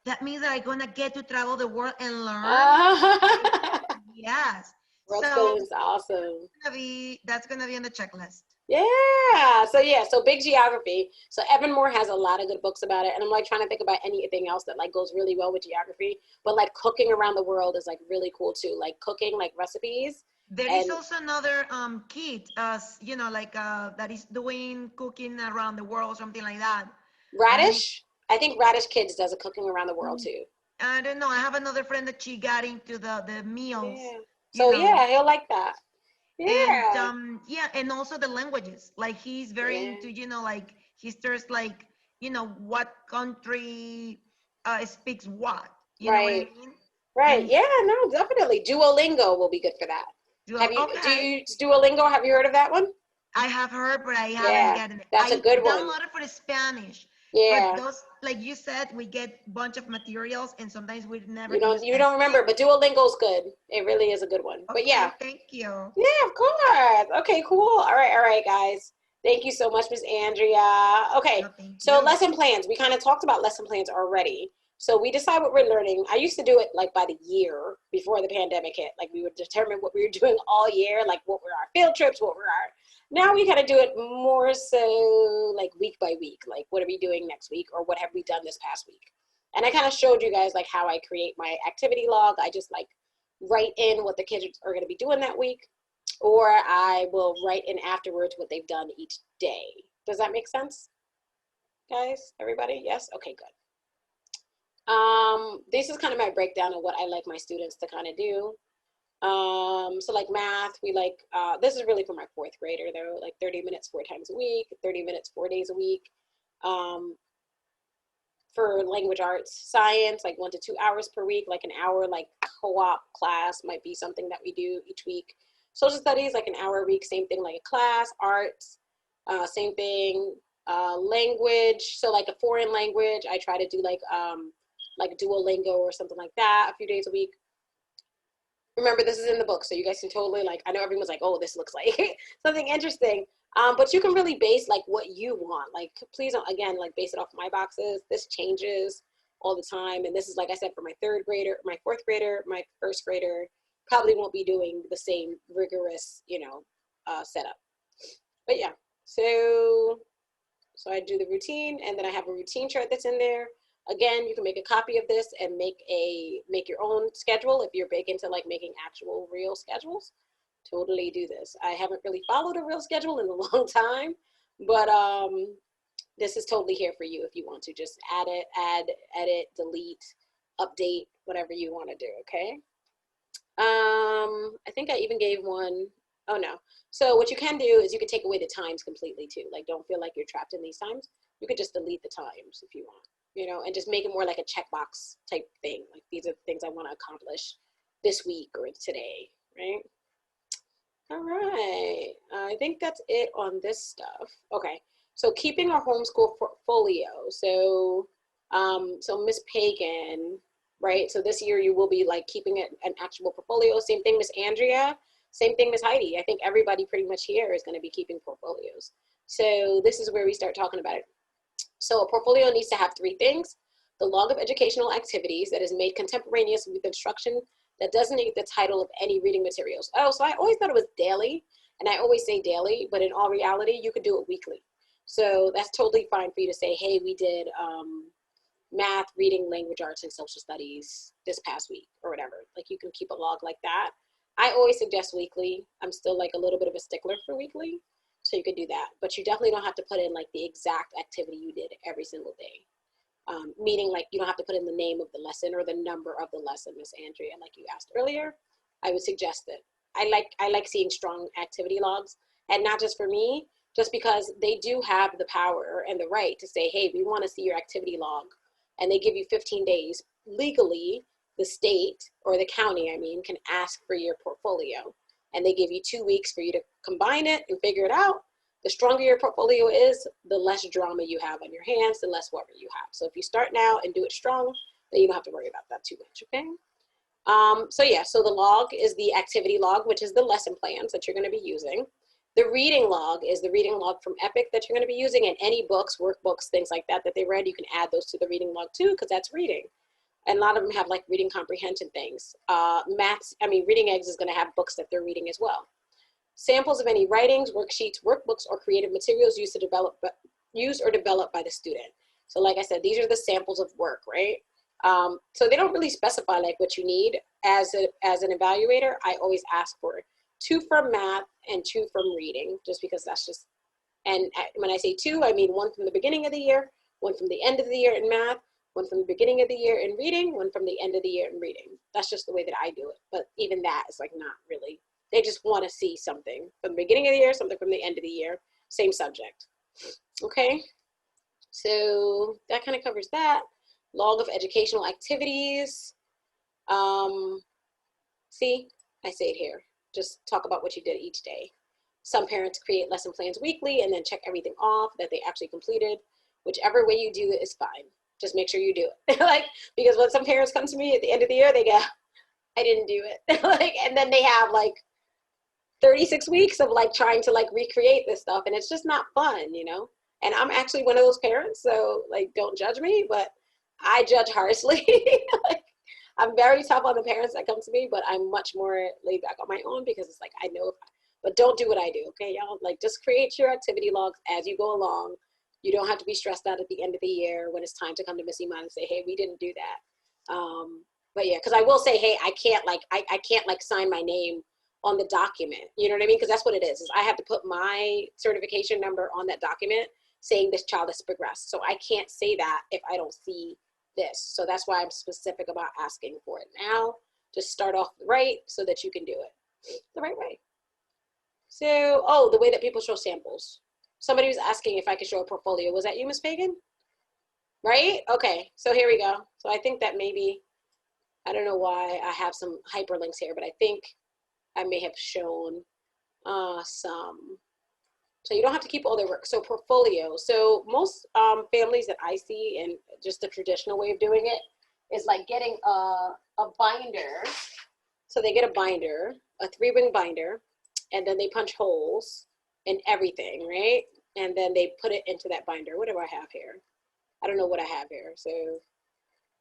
that means that I'm gonna get to travel the world and learn. Yes. World schooling is awesome. That's gonna be on the checklist. Yeah. So big geography. So Evan Moore has a lot of good books about it. And I'm like trying to think about anything else that like goes really well with geography. But like cooking around the world is like really cool too. Like cooking, like recipes. There is also another kid, that is doing cooking around the world, something like that. Radish? I think Radish Kids does a cooking around the world too. I don't know. I have another friend that she got into the meals. Yeah. So yeah, he'll like that. Yeah. And and also the languages. Like he's very into, like he starts like, what country speaks what. You know what I mean? Right. And yeah, no, definitely. Duolingo will be good for that. Do you Duolingo? Have you heard of that one? I have heard, but I haven't gotten it. That's a good one. I downloaded for the Spanish. Yeah. But those, like you said, we get a bunch of materials, and sometimes we never. You don't remember, but Duolingo's good. It really is a good one. Okay, but yeah. Thank you. Yeah, of course. Okay, cool. All right, guys. Thank you so much, Miss Andrea. Okay, so lesson plans. We kind of talked about lesson plans already. So we decide what we're learning. I used to do it like by the year before the pandemic hit. Like we would determine what we were doing all year, like what were our field trips, what were our. Now we kind of do it more so like week by week. Like what are we doing next week, or what have we done this past week? And I kind of showed you guys like how I create my activity log. I just like write in what the kids are going to be doing that week, or I will write in afterwards what they've done each day. Does that make sense, guys? Everybody? Yes? Okay, good. This is kind of my breakdown of what I like my students to kind of do. So like math, we like, this is really for my 4th grader though, like 30 minutes 4 times a week, 30 minutes 4 days a week. For language arts, science, like 1 to 2 hours per week, like an hour, like co-op class might be something that we do each week. Social studies, like an hour a week, same thing, like a class. Arts, same thing. Language, so like a foreign language, I try to do like Duolingo or something like that a few days a week. Remember, this is in the book, so you guys can totally, like, I know everyone's like, oh, this looks like something interesting. But you can really base like what you want. Like, please don't, again, like base it off my boxes. This changes all the time. And this is, like I said, for my 3rd grader, my 4th grader, my 1st grader, probably won't be doing the same rigorous, you know, setup. But yeah, so I do the routine, and then I have a routine chart that's in there. Again, you can make a copy of this and make your own schedule if you're big into like making actual real schedules. Totally do this. I haven't really followed a real schedule in a long time, but this is totally here for you if you want to just add, edit, delete, update, whatever you want to do, okay? I think I even gave one. Oh no. So what you can do is you can take away the times completely too. Like, don't feel like you're trapped in these times. You could just delete the times if you want, you know, and just make it more like a checkbox type thing. Like, these are the things I want to accomplish this week or today, right? All right, I think that's it on this stuff. Okay, so keeping our homeschool portfolio. So, so Miss Pagan, right? So this year you will be like keeping it an actual portfolio. Same thing, Miss Andrea. Same thing, Miss Heidi. I think everybody pretty much here is going to be keeping portfolios. So this is where we start talking about it. So a portfolio needs to have 3 things: the log of educational activities that is made contemporaneous with instruction that designate the title of any reading materials. Oh, so I always thought it was daily, and I always say daily, but in all reality, you could do it weekly. So that's totally fine for you to say, hey, we did math, reading, language arts, and social studies this past week, or whatever. Like, you can keep a log like that. I always suggest weekly. I'm still like a little bit of a stickler for weekly, so you could do that. But you definitely don't have to put in like the exact activity you did every single day. Meaning, like, you don't have to put in the name of the lesson or the number of the lesson, Miss Andrea, like you asked earlier. I would suggest it. I like seeing strong activity logs, and not just for me, just because they do have the power and the right to say, hey, we want to see your activity log, and they give you 15 days. Legally, the state, or the county, I mean, can ask for your portfolio, and they give you 2 weeks for you to combine it and figure it out. The stronger your portfolio is, the less drama you have on your hands, the less worry you have. So if you start now and do it strong, then you don't have to worry about that too much, okay? So yeah, so the log is the activity log, which is the lesson plans that you're gonna be using. The reading log is the reading log from EPIC that you're gonna be using, and any books, workbooks, things like that they read, you can add those to the reading log too, because that's reading. And a lot of them have like reading comprehension things. Reading Eggs is gonna have books that they're reading as well. Samples of any writings, worksheets, workbooks, or creative materials used or developed by the student. So like I said, these are the samples of work, right? So they don't really specify like what you need. As an evaluator, I always ask for 2 from math and 2 from reading, just because that's just, and when I say 2, I mean 1 from the beginning of the year, 1 from the end of the year in math, 1 from the beginning of the year in reading, 1 from the end of the year in reading. That's just the way that I do it. But even that is like not really. They just want to see something from the beginning of the year, something from the end of the year, same subject. Okay, so that kind of covers that. Log of educational activities. See, I say it here. Just talk about what you did each day. Some parents create lesson plans weekly and then check everything off that they actually completed. Whichever way you do it is fine. Just make sure you do it. Like, because when some parents come to me at the end of the year, they go, I didn't do it. Like, and then they have like 36 weeks of like trying to like recreate this stuff, and it's just not fun, you know? And I'm actually one of those parents, so like, don't judge me, but I judge harshly. Like, I'm very tough on the parents that come to me, but I'm much more laid back on my own, because it's like, I know, but don't do what I do, okay, y'all? Like, just create your activity logs as you go along. You don't have to be stressed out at the end of the year when it's time to come to Miss Iman and say, hey, we didn't do that. But yeah, because I will say, hey, I can't like sign my name on the document, you know what I mean? Because that's what it is I have to put my certification number on that document saying this child has progressed. So I can't say that if I don't see this. So that's why I'm specific about asking for it now. Just start off right so that you can do it the right way. So, oh, the way that people show samples. somebody was asking if I could show a portfolio. Was that you, Ms. Pagan? Right? Okay, so here we go. So I think that maybe, I don't know why I have some hyperlinks here, but I think I may have shown some. So you don't have to keep all their work. So portfolio. So most families that I see, and just the traditional way of doing it, is like getting a binder. So they get a binder, a 3-ring binder, and then they punch holes in everything, right? And then they put it into that binder. What do I have here? I don't know what I have here. So,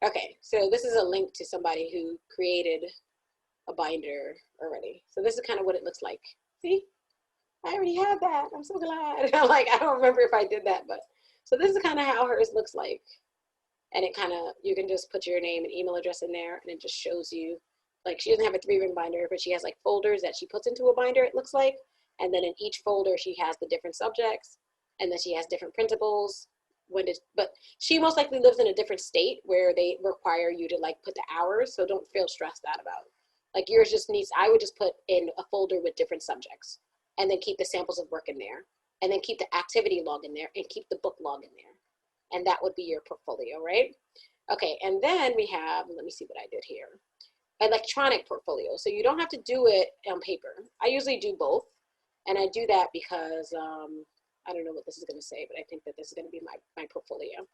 okay. So this is a link to somebody who created a binder already. So this is kind of what it looks like. See? I already had that. I'm so glad. Like, I don't remember if I did that, but so this is kind of how hers looks like. And it kind of, you can just put your name and email address in there, and it just shows you, like, she doesn't have a 3-ring binder, but she has like folders that she puts into a binder, it looks like. And then in each folder, she has the different subjects, and then she has different principals. But she most likely lives in a different state where they require you to like put the hours, so don't feel stressed out about it. Like yours just needs, I would just put in a folder with different subjects, and then keep the samples of work in there, and then keep the activity log in there, and keep the book log in there. And that would be your portfolio, right? Okay, and then we have, let me see what I did here. Electronic portfolio. So you don't have to do it on paper. I usually do both. And I do that because, I don't know what this is gonna say, but I think that this is gonna be my portfolio.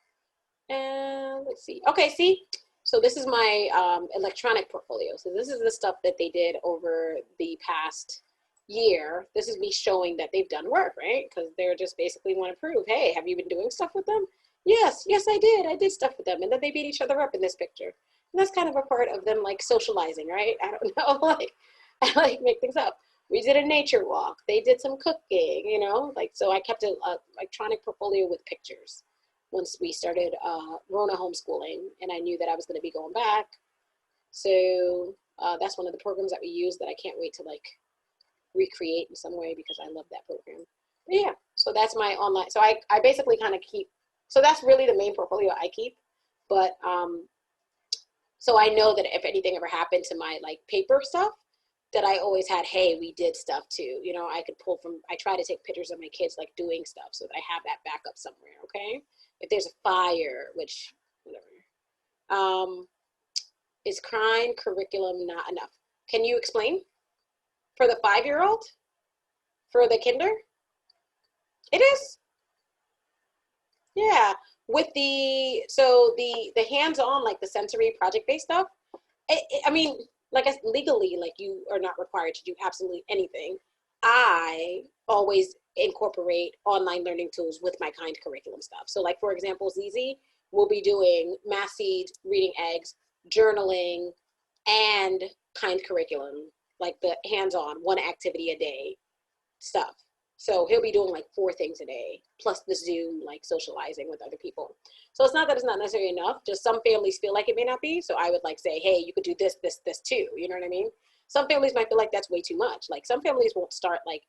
And let's see. Okay, see? So this is my electronic portfolio. So this is the stuff that they did over the past year. This is me showing that they've done work, right? Because they're just basically want to prove, hey, have you been doing stuff with them? Yes, I did. I did stuff with them. And then they beat each other up in this picture. And that's kind of a part of them like socializing, right? I don't know, like, I like make things up. We did a nature walk. They did some cooking, you know, like, so I kept a electronic portfolio with pictures once we started Rona homeschooling, and I knew that I was going to be going back. So that's one of the programs that we use that I can't wait to like recreate in some way because I love that program. But yeah, so that's my online. So I basically kind of keep, so that's really the main portfolio I keep. But so I know that if anything ever happened to my like paper stuff, that I always had, hey, we did stuff too. You know, I could pull from, I try to take pictures of my kids like doing stuff so that I have that backup somewhere, okay? If there's a fire, which, whatever. Is crying curriculum not enough? Can you explain? For the 5-year-old? For the kinder? It is? Yeah. With the, so the hands-on, like the sensory project-based stuff, I mean, like legally, like you are not required to do absolutely anything. I always incorporate online learning tools with my kind curriculum stuff. So like, for example, Zizi will be doing math seeds, reading eggs, journaling, and kind curriculum, like the hands-on 1 activity a day stuff. So he'll be doing like 4 things a day, plus the Zoom, like socializing with other people. So it's not that it's not necessarily enough, just some families feel like it may not be. So I would like say, hey, you could do this, this, this too. You know what I mean? Some families might feel like that's way too much. Like some families won't start like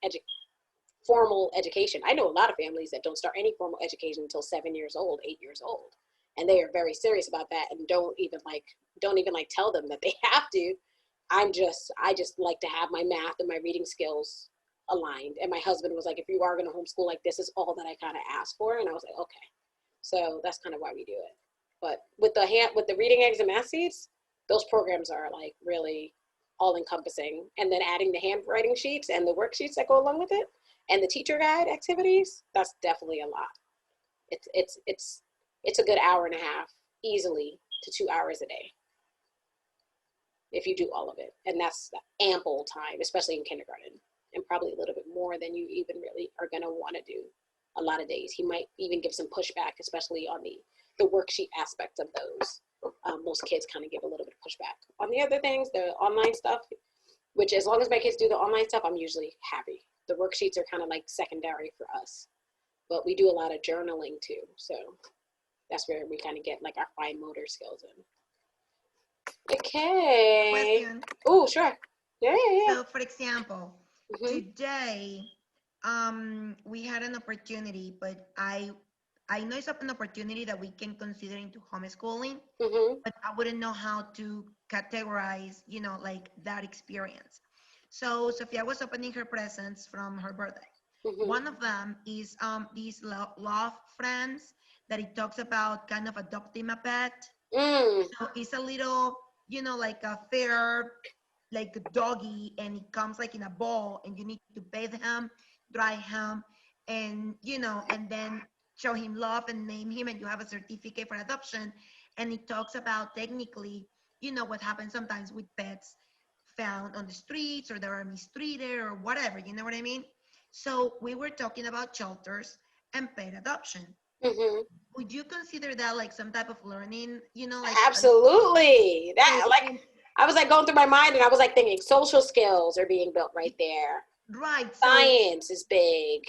formal education. I know a lot of families that don't start any formal education until 7 years old, 8 years old. And they are very serious about that and don't even tell them that they have to. I just like to have my math and my reading skills aligned. And my husband was like, if you are going to homeschool, like this is all that I kind of asked for. And I was like, okay. So that's kind of why we do it. But with the reading eggs and math seeds, those programs are like really all encompassing. And then adding the handwriting sheets and the worksheets that go along with it and the teacher guide activities, that's definitely a lot. It's a good 1.5 hours easily to 2 hours a day if you do all of it. And that's ample time, especially in kindergarten, and probably a little bit more than you even really are going to want to do a lot of days. He might even give some pushback, especially on the worksheet aspect of those. Most kids kind of give a little bit of pushback. On the other things, the online stuff, which as long as my kids do the online stuff, I'm usually happy. The worksheets are kind of like secondary for us, but we do a lot of journaling too. So that's where we kind of get like our fine motor skills in. Okay. Oh, sure. Yeah. So for example, today, we had an opportunity, but I know it's an opportunity that we can consider into homeschooling, but I wouldn't know how to categorize, you know, like that experience. So Sophia was opening her presents from her birthday. One of them is these love friends that it talks about kind of adopting a pet. So it's a little, you know, like a fair, like a doggy, and it comes like in a ball, and you need to bathe him, dry him, and, you know, and then show him love and name him, and you have a certificate for adoption. And it talks about technically, you know, what happens sometimes with pets found on the streets, or they are mistreated or whatever, you know what I mean? So we were talking about shelters and pet adoption. Would you consider that like some type of learning, you know, like absolutely. That like I was like going through my mind, and I was like thinking social skills are being built right there. Right. Science is big.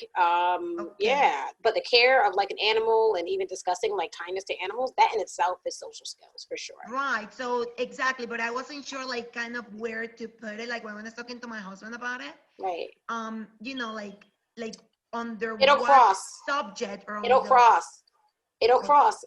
Yeah, but the care of like an animal, and even discussing like kindness to animals, that in itself is social skills for sure. Right. So exactly, but I wasn't sure like kind of where to put it. Like when I was talking to my husband about it. Right. You know, like under it'll what cross subject, or it'll cross.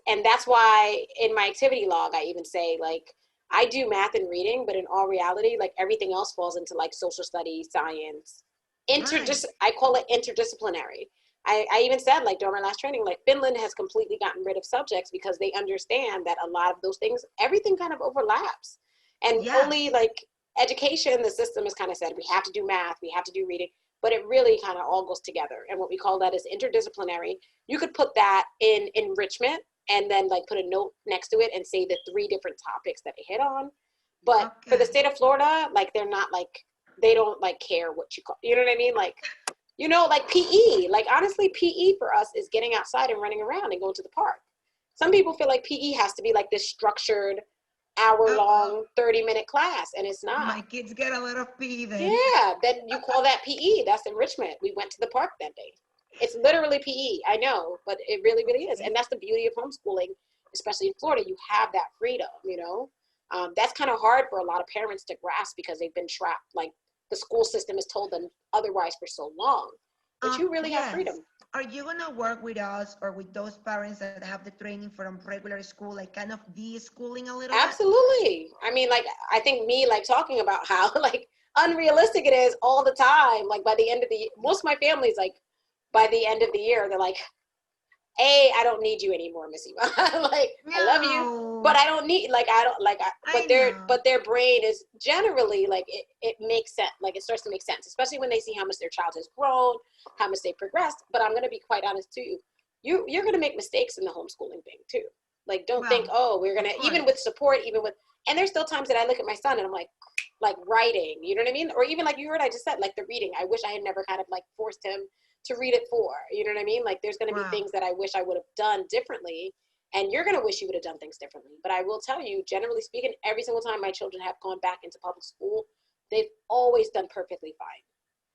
And that's why in my activity log I even say like I do math and reading, but in all reality, like everything else falls into like social studies, science, I call it interdisciplinary. I even said like during my last training, like Finland has completely gotten rid of subjects because they understand that a lot of those things, everything kind of overlaps. And only like education, the system has kind of said we have to do math, we have to do reading, but it really kind of all goes together. And what we call that is interdisciplinary. You could put that in enrichment and then like put a note next to it and say the 3 different topics that they hit on. But for the state of Florida, like they're not like, they don't like care what you call, you know what I mean? Like, you know, like PE, like honestly, PE for us is getting outside and running around and going to the park. Some people feel like PE has to be like this structured hour-long 30-minute class, and it's not. My kids get a lot of PE then. Yeah, then you call that PE. That's enrichment. We went to the park that day. It's literally PE. I know, but it really, really is. And that's the beauty of homeschooling, especially in Florida. You have that freedom, you know. That's kind of hard for a lot of parents to grasp because they've been trapped. Like the school system has told them otherwise for so long. But you really have freedom. Are you going to work with us or with those parents that have the training from regular school, like kind of de-schooling a little Absolutely. I mean, like, I think me, like, talking about how, like, unrealistic it is all the time. Like, by the end of the, most of my family's, like, by the end of the year, they're like, hey, I don't need you anymore, Missy. Like, I love you, but I don't need, like, I don't, like, but their brain is generally, like, it makes sense. Like, it starts to make sense, especially when they see how much their child has grown, how much they've progressed. But I'm going to be quite honest too. You're going to make mistakes in the homeschooling thing too. Like, don't think, oh, we're going to, even with support, and there's still times that I look at my son and I'm like writing, you know what I mean? Or even like you heard, I just said, like the reading, I wish I had never kind of like forced him to read it for, you know what I mean? Like there's going to be things that I wish I would have done differently, and you're going to wish you would have done things differently. But I will tell you, generally speaking, every single time my children have gone back into public school, they've always done perfectly fine.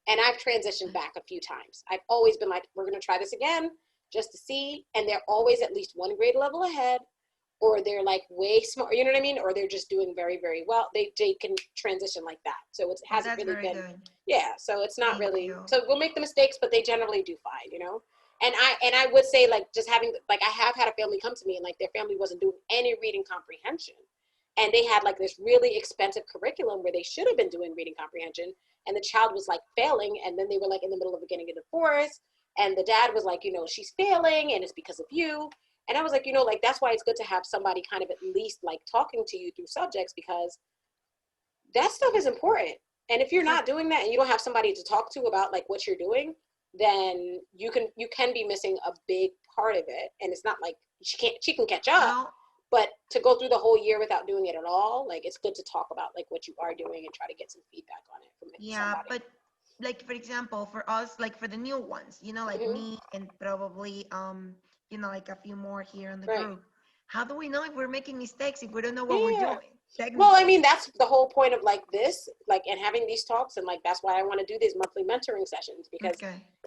And I've transitioned back a few times. I've always been like, we're going to try this again just to see. And they're always at least one grade level ahead, or they're like way smart, you know what I mean? Or they're just doing very, very well. They can transition like that. So it hasn't really been, so it's not really, so we'll make the mistakes, but they generally do fine, you know? And I would say like just having, like I have had a family come to me and like their family wasn't doing any reading comprehension. And they had like this really expensive curriculum where they should have been doing reading comprehension. And the child was like failing. And then they were like in the middle of getting a divorce. And the dad was like, you know, she's failing and it's because of you. And I was like, you know, like, that's why it's good to have somebody kind of at least like talking to you through subjects, because that stuff is important. And if you're not doing that and you don't have somebody to talk to about like what you're doing, then you can be missing a big part of it. And it's not like she can catch up, but to go through the whole year without doing it at all, like it's good to talk about like what you are doing and try to get some feedback on it from somebody. But like, for example, for us, like for the new ones, you know, like me and probably, you know, like a few more here in the group. How do we know if we're making mistakes if we don't know what we're doing? Well, I mean, that's the whole point of like this, like, and having these talks, and like that's why I want to do these monthly mentoring sessions, because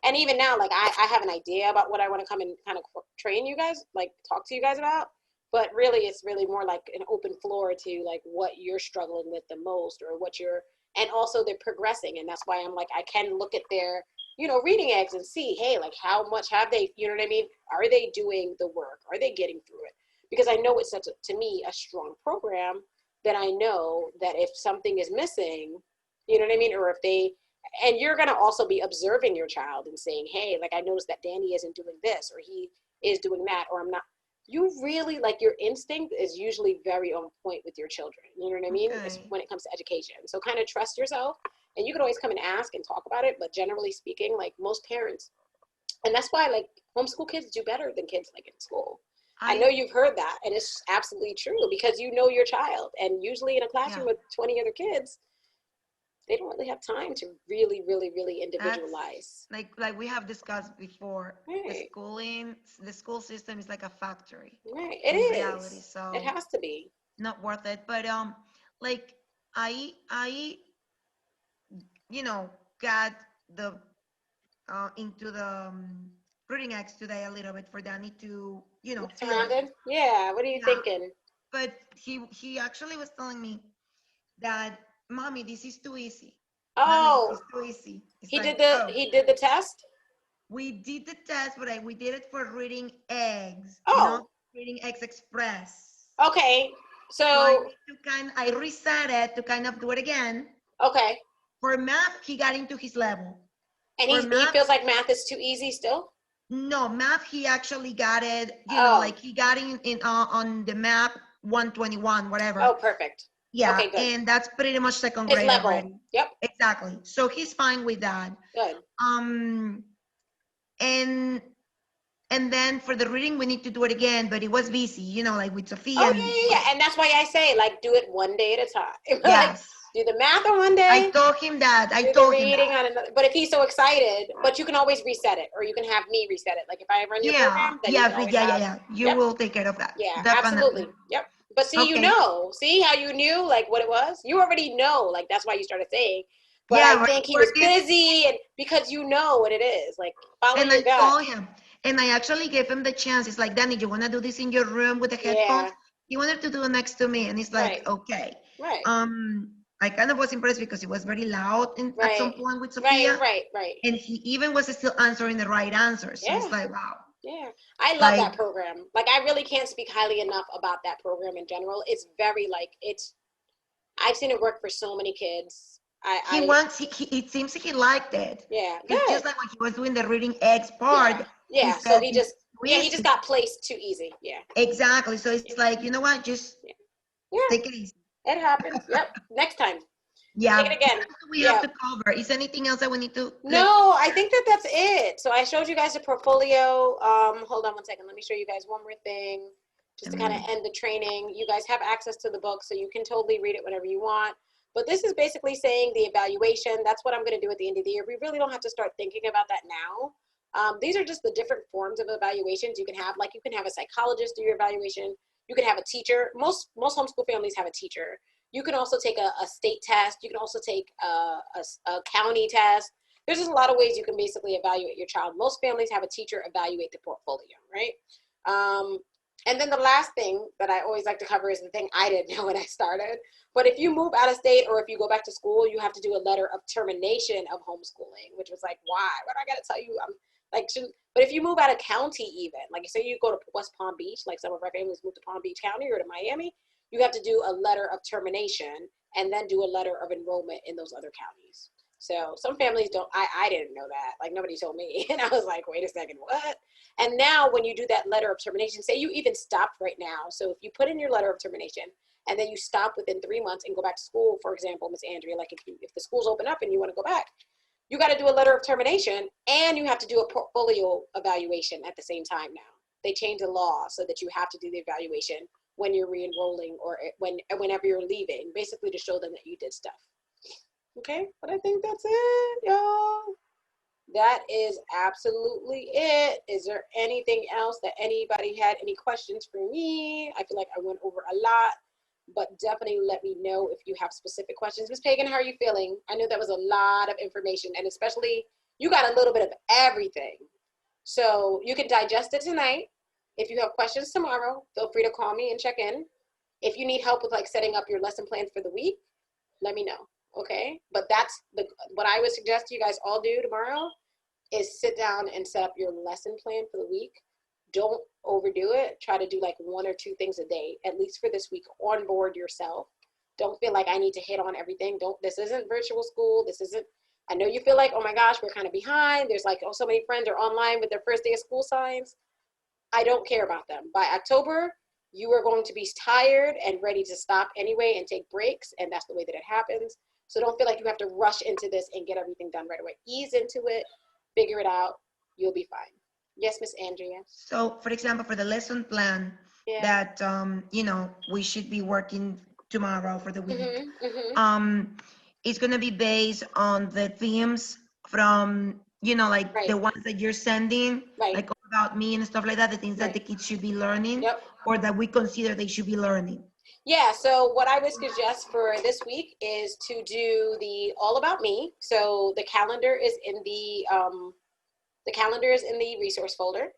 and even now, like I have an idea about what I want to come and kind of train you guys, like talk to you guys about, but really it's really more like an open floor to like what you're struggling with the most, or what you're, and also they're progressing. And that's why I'm like, I can look at their, you know, reading eggs and see, hey, like how much have they, you know what I mean? Are they doing the work? Are they getting through it? Because I know it's such a, to me, a strong program that I know that if something is missing, you know what I mean? Or if they, And you're going to also be observing your child and saying, hey, like I noticed that Danny isn't doing this, or he is doing that, or I'm not. You really, like, your instinct is usually very on point with your children. You know what I mean? It's when it comes to education. So kind of trust yourself, and you can always come and ask and talk about it. But generally speaking, like most parents, and that's why like homeschool kids do better than kids like in school. I know you've heard that, and it's absolutely true because you know your child. And usually in a classroom with 20 other kids, they don't really have time to really, really, really individualize. Like we have discussed before, Right. the school system is like a factory. Right, it in is. reality, so It has to be. not worth it. But like I got the into the reading eggs today a little bit for Danny to feel it. Surrounded? Yeah. What are you thinking? But he actually was telling me that, mommy, this is too easy. Oh, Mommy, this is too easy. It's he like, did the test. We did the test, but we did it for reading eggs, Oh. not reading eggs express. Okay, so I reset it to kind of do it again. Okay. For math, he got into his level. And he feels like math is too easy still? No, math, he actually got it, like he got in on the map 121, whatever. Oh, perfect. Yeah, Okay, good. and that's pretty much second His grade level. already. Yep. Exactly. So he's fine with that. Good. And then for the reading, we need to do it again, but it was busy, like with Sophia. Oh, yeah. And that's why I say, like, do it one day at a time. Yes. Do the math on one day. I told him that. On another. But if he's so excited, but you can always reset it, or you can have me reset it. Like if I run your program, then you will take care of that. Yeah, Definitely. absolutely. Yep. But see, see how you knew like what it was? You already know, like that's why you started saying. But I think he was busy, and because you know what it is, like follow your gut. I told him, and I actually gave him the chance. It's like, Danny, you want to do this in your room with the headphones? He wanted to do it next to me, and he's like, okay. Right. I kind of was impressed because it was very loud at some point with Sophia. Right. And he even was still answering the right answers. So it's like, wow. Yeah, I love that program. Like, I really can't speak highly enough about that program in general. It's very I've seen it work for so many kids. It seems he liked it. Yeah, it's just like when he was doing the reading eggs part. Yeah, so he just got placed too easy. Yeah. Exactly. So it's like, you know what? Just take it easy. It happens. Yep. Next time. Yeah. Take it again. We have to cover. Is there anything else that we need to? No, I think that's it. So I showed you guys a portfolio. Hold on one second. Let me show you guys one more thing, just to kind of end the training. You guys have access to the book, so you can totally read it whenever you want. But this is basically saying the evaluation. That's what I'm going to do at the end of the year. We really don't have to start thinking about that now. These are just the different forms of evaluations you can have. Like you can have a psychologist do your evaluation. You can have a teacher. Most homeschool families have a teacher. You can also take a state test. You can also take a county test. There's just a lot of ways you can basically evaluate your child. Most families have a teacher evaluate the portfolio, right? And then the last thing that I always like to cover is the thing I didn't know when I started. But if you move out of state or if you go back to school, you have to do a letter of termination of homeschooling, which was like, why? What do I got to tell you? But if you move out of county even, like say you go to West Palm Beach, like some of our families move to Palm Beach County or to Miami, you have to do a letter of termination and then do a letter of enrollment in those other counties. So some families don't, I didn't know that. Like nobody told me. And I was like, wait a second, what? And now when you do that letter of termination, say you even stopped right now. So if you put in your letter of termination and then you stop within 3 months and go back to school, for example, Miss Andrea, like if the schools open up and you want to go back, you got to do a letter of termination and you have to do a portfolio evaluation at the same time now. They changed the law so that you have to do the evaluation when you're re-enrolling or whenever you're leaving, basically to show them that you did stuff. Okay, but I think that's it, y'all. That is absolutely it. Is there anything else that anybody had any questions for me? I feel like I went over a lot, but definitely let me know if you have specific questions. Ms. Pagan, how are you feeling? I know that was a lot of information, and especially you got a little bit of everything. So you can digest it tonight. If you have questions tomorrow, feel free to call me and check in. If you need help with like setting up your lesson plan for the week, let me know. Okay, but that's what I would suggest you guys all do tomorrow is sit down and set up your lesson plan for the week. Don't overdo it. Try to do like 1 or 2 things a day, at least for this week. Onboard yourself. Don't feel like I need to hit on everything. This isn't virtual school. This isn't I know you feel like, oh my gosh, we're kind of behind. There's like, oh, so many friends are online with their first day of school signs. I don't care about them. By October, you are going to be tired and ready to stop anyway and take breaks. And that's the way that it happens. So don't feel like you have to rush into this and get everything done right away. Ease into it, figure it out. You'll be fine. Yes, Miss Andrea. So for example, for the lesson plan that, you know, we should be working tomorrow for the week, it's going to be based on the themes from, you know, like the ones that you're sending, like all about me and stuff like that, the things that the kids should be learning or that we consider they should be learning. Yeah, so what I would suggest for this week is to do the All About Me. So the calendar is in the resource folder.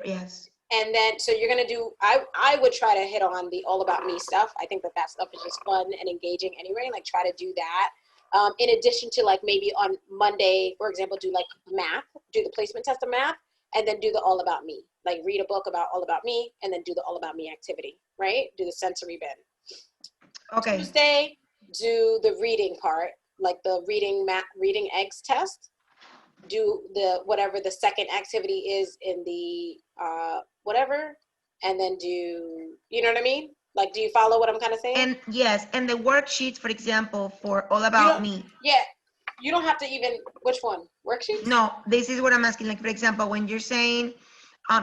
Yes. And then, so you're gonna do, I would try to hit on the All About Me stuff. I think that stuff is just fun and engaging anyway, like try to do that. In addition to like maybe on Monday, for example, do like math, do the placement test of math, and then do the All About Me. Like read a book about All About Me and then do the All About Me activity, right? Do the sensory bin. Okay. Tuesday, do the reading part, like the reading eggs test. Do the whatever the second activity is in the whatever, and then do, you know what I mean? Like, do you follow what I'm kind of saying? And yes, and the worksheets, for example, for All About Me. Yeah, you don't have to even, which one? Worksheets? No, this is what I'm asking. Like, for example, when you're saying,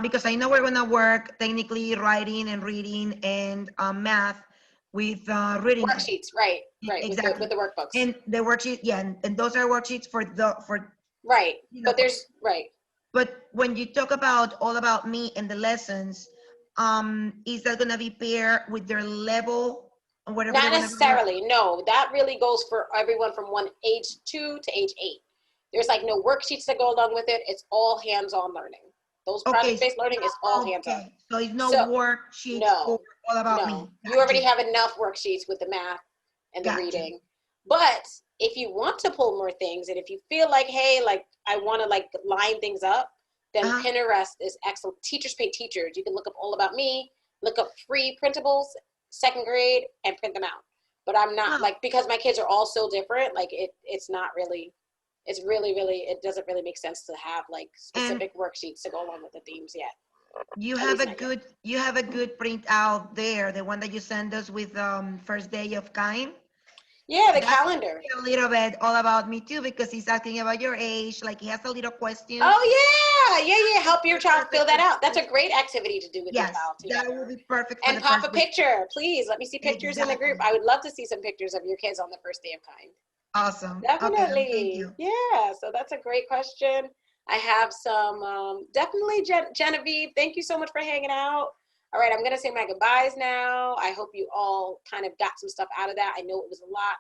because I know we're gonna work technically writing and reading and math with reading worksheets, right? Exactly. With the workbooks. And the worksheet, and those are worksheets for right. You know, but there's right. But when you talk about All About Me and the lessons, is that gonna be paired with their level or whatever? Not necessarily. No, that really goes for everyone from age 2 to age 8. There's like no worksheets that go along with it. It's all hands-on learning. Those project-based learning is all hands-on. So it's no worksheets for All About Me. You already have enough worksheets with the math and the reading. But if you want to pull more things, and if you feel like, hey, like I want to like line things up, then Pinterest is excellent. Teachers pay teachers. You can look up All About Me, look up free printables, 2nd grade, and print them out. But I'm not like, because my kids are all so different, like it's not really, it's really, it doesn't really make sense to have like specific worksheets to go along with the themes yet. You have a good print out there, the one that you send us with first day of kind. Yeah, the calendar. A little bit All About Me too, because he's asking about your age, like he has a little question. Oh yeah. Help your child fill that out. That's a great activity to do with your child. That would be perfect. And pop a picture, please. Let me see pictures in the group. I would love to see some pictures of your kids on the first day of kind. Awesome. Definitely. Okay, thank you. Yeah, so that's a great question. I have some, definitely Genevieve, thank you so much for hanging out. All right, I'm gonna say my goodbyes now. I hope you all kind of got some stuff out of that. I know it was a lot.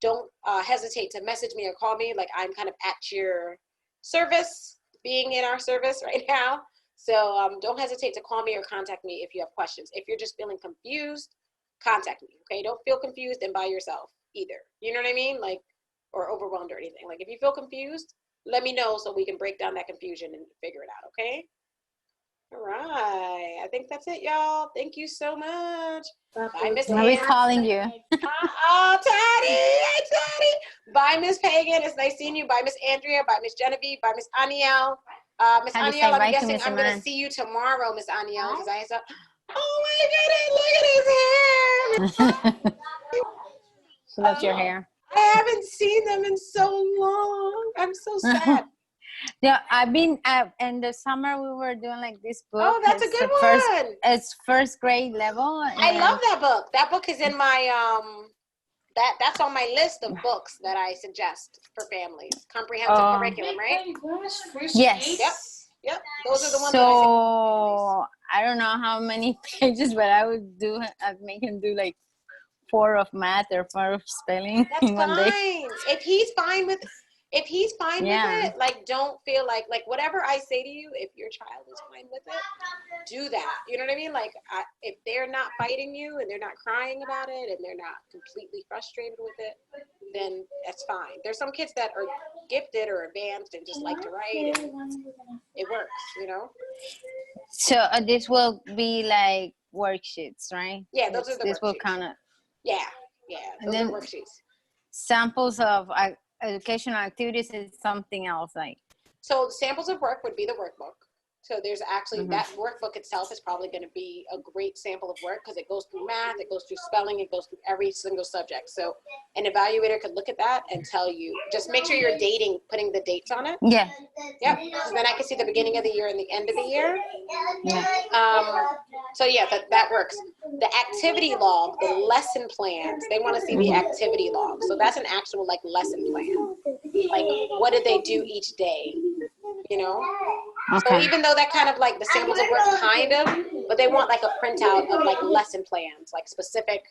Don't hesitate to message me or call me. Like I'm kind of at your service, being in our service right now. So don't hesitate to call me or contact me if you have questions. If you're just feeling confused, contact me, okay? Don't feel confused and by yourself either. You know what I mean? Like, or overwhelmed or anything. Like if you feel confused, let me know so we can break down that confusion and figure it out, okay? All right, I think that's it, y'all. Thank you so much. Bye, Miss I'll be calling you. Oh, Taddy, hey, Taddy. Bye, Miss Pagan. It's nice seeing you. Bye, Miss Andrea. Bye, Miss Genevieve. Bye, Miss Aniel. Miss Aniel, I'm guessing I'm going to see you tomorrow, Miss Aniel, because I saw, oh my goodness, look at his hair. She loves your hair. I haven't seen them in so long. I'm so sad. Yeah, I've been in the summer we were doing like this book. Oh, that's a good one. It's first grade level. I love that book. That book is in my that's on my list of books that I suggest for families. Comprehensive curriculum, right? Yes. Yep. Those are the ones. So I don't know how many pages, but I would make him do like 4 of math or 4 of spelling. That's fine. If he's fine with it, like don't feel like whatever I say to you, if your child is fine with it, do that. You know what I mean? Like if they're not fighting you and they're not crying about it and they're not completely frustrated with it, then that's fine. There's some kids that are gifted or advanced and just like to write and it works, you know? So this will be like worksheets, right? Yeah, those are the This worksheets. will kind of. Yeah, those and then are worksheets. Samples of educational activities is something else, like. So samples of work would be the workbook. So there's actually, that workbook itself is probably going to be a great sample of work because it goes through math, it goes through spelling, it goes through every single subject. So an evaluator could look at that and tell you, just make sure you're putting the dates on it. Yeah. Yep. So then I can see the beginning of the year and the end of the year. Yeah. So yeah, that works. The activity log, the lesson plans, they want to see the activity log. So that's an actual like lesson plan. Like what did they do each day? You know? So even though that kind of like the samples of work kind of, but they want like a printout of like lesson plans, like specific,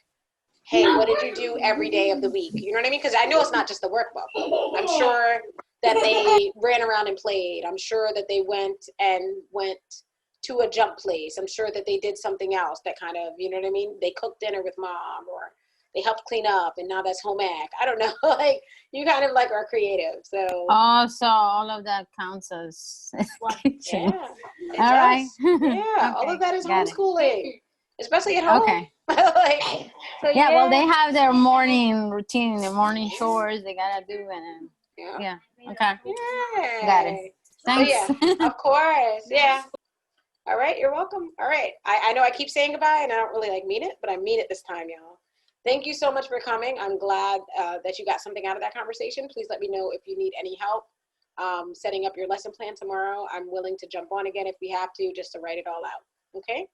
hey, what did you do every day of the week? You know what I mean? Because I know it's not just the workbook. I'm sure that they ran around and played. I'm sure that they went to a jump place. I'm sure that they did something else that kind of, you know what I mean? They cooked dinner with mom, or they helped clean up and now that's home ec. I don't know. Like you kind of like are creative. So so all of that counts as yeah. All right. Yeah, all of that is homeschooling, especially at home. Okay. Like, so yeah, well, they have their morning routine, their morning chores they gotta do, and yeah. Okay. Yeah. Got it. Thanks. So, yeah, of course. Yeah. All right, you're welcome. All right. I know I keep saying goodbye and I don't really like mean it, but I mean it this time, y'all. Thank you so much for coming. I'm glad that you got something out of that conversation. Please let me know if you need any help setting up your lesson plan tomorrow. I'm willing to jump on again if we have to, just to write it all out. Okay?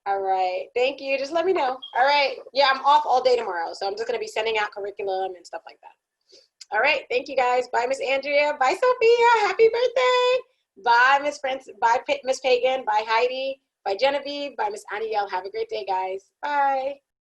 All right. Thank you. Just let me know. All right. Yeah, I'm off all day tomorrow, so I'm just going to be sending out curriculum and stuff like that. All right. Thank you, guys. Bye, Miss Andrea. Bye, Sophia. Happy birthday. Bye, Miss Francis. Bye, Miss Pagan. Bye, Heidi. Bye, Genevieve. Bye, Miss Aniel. Have a great day, guys. Bye.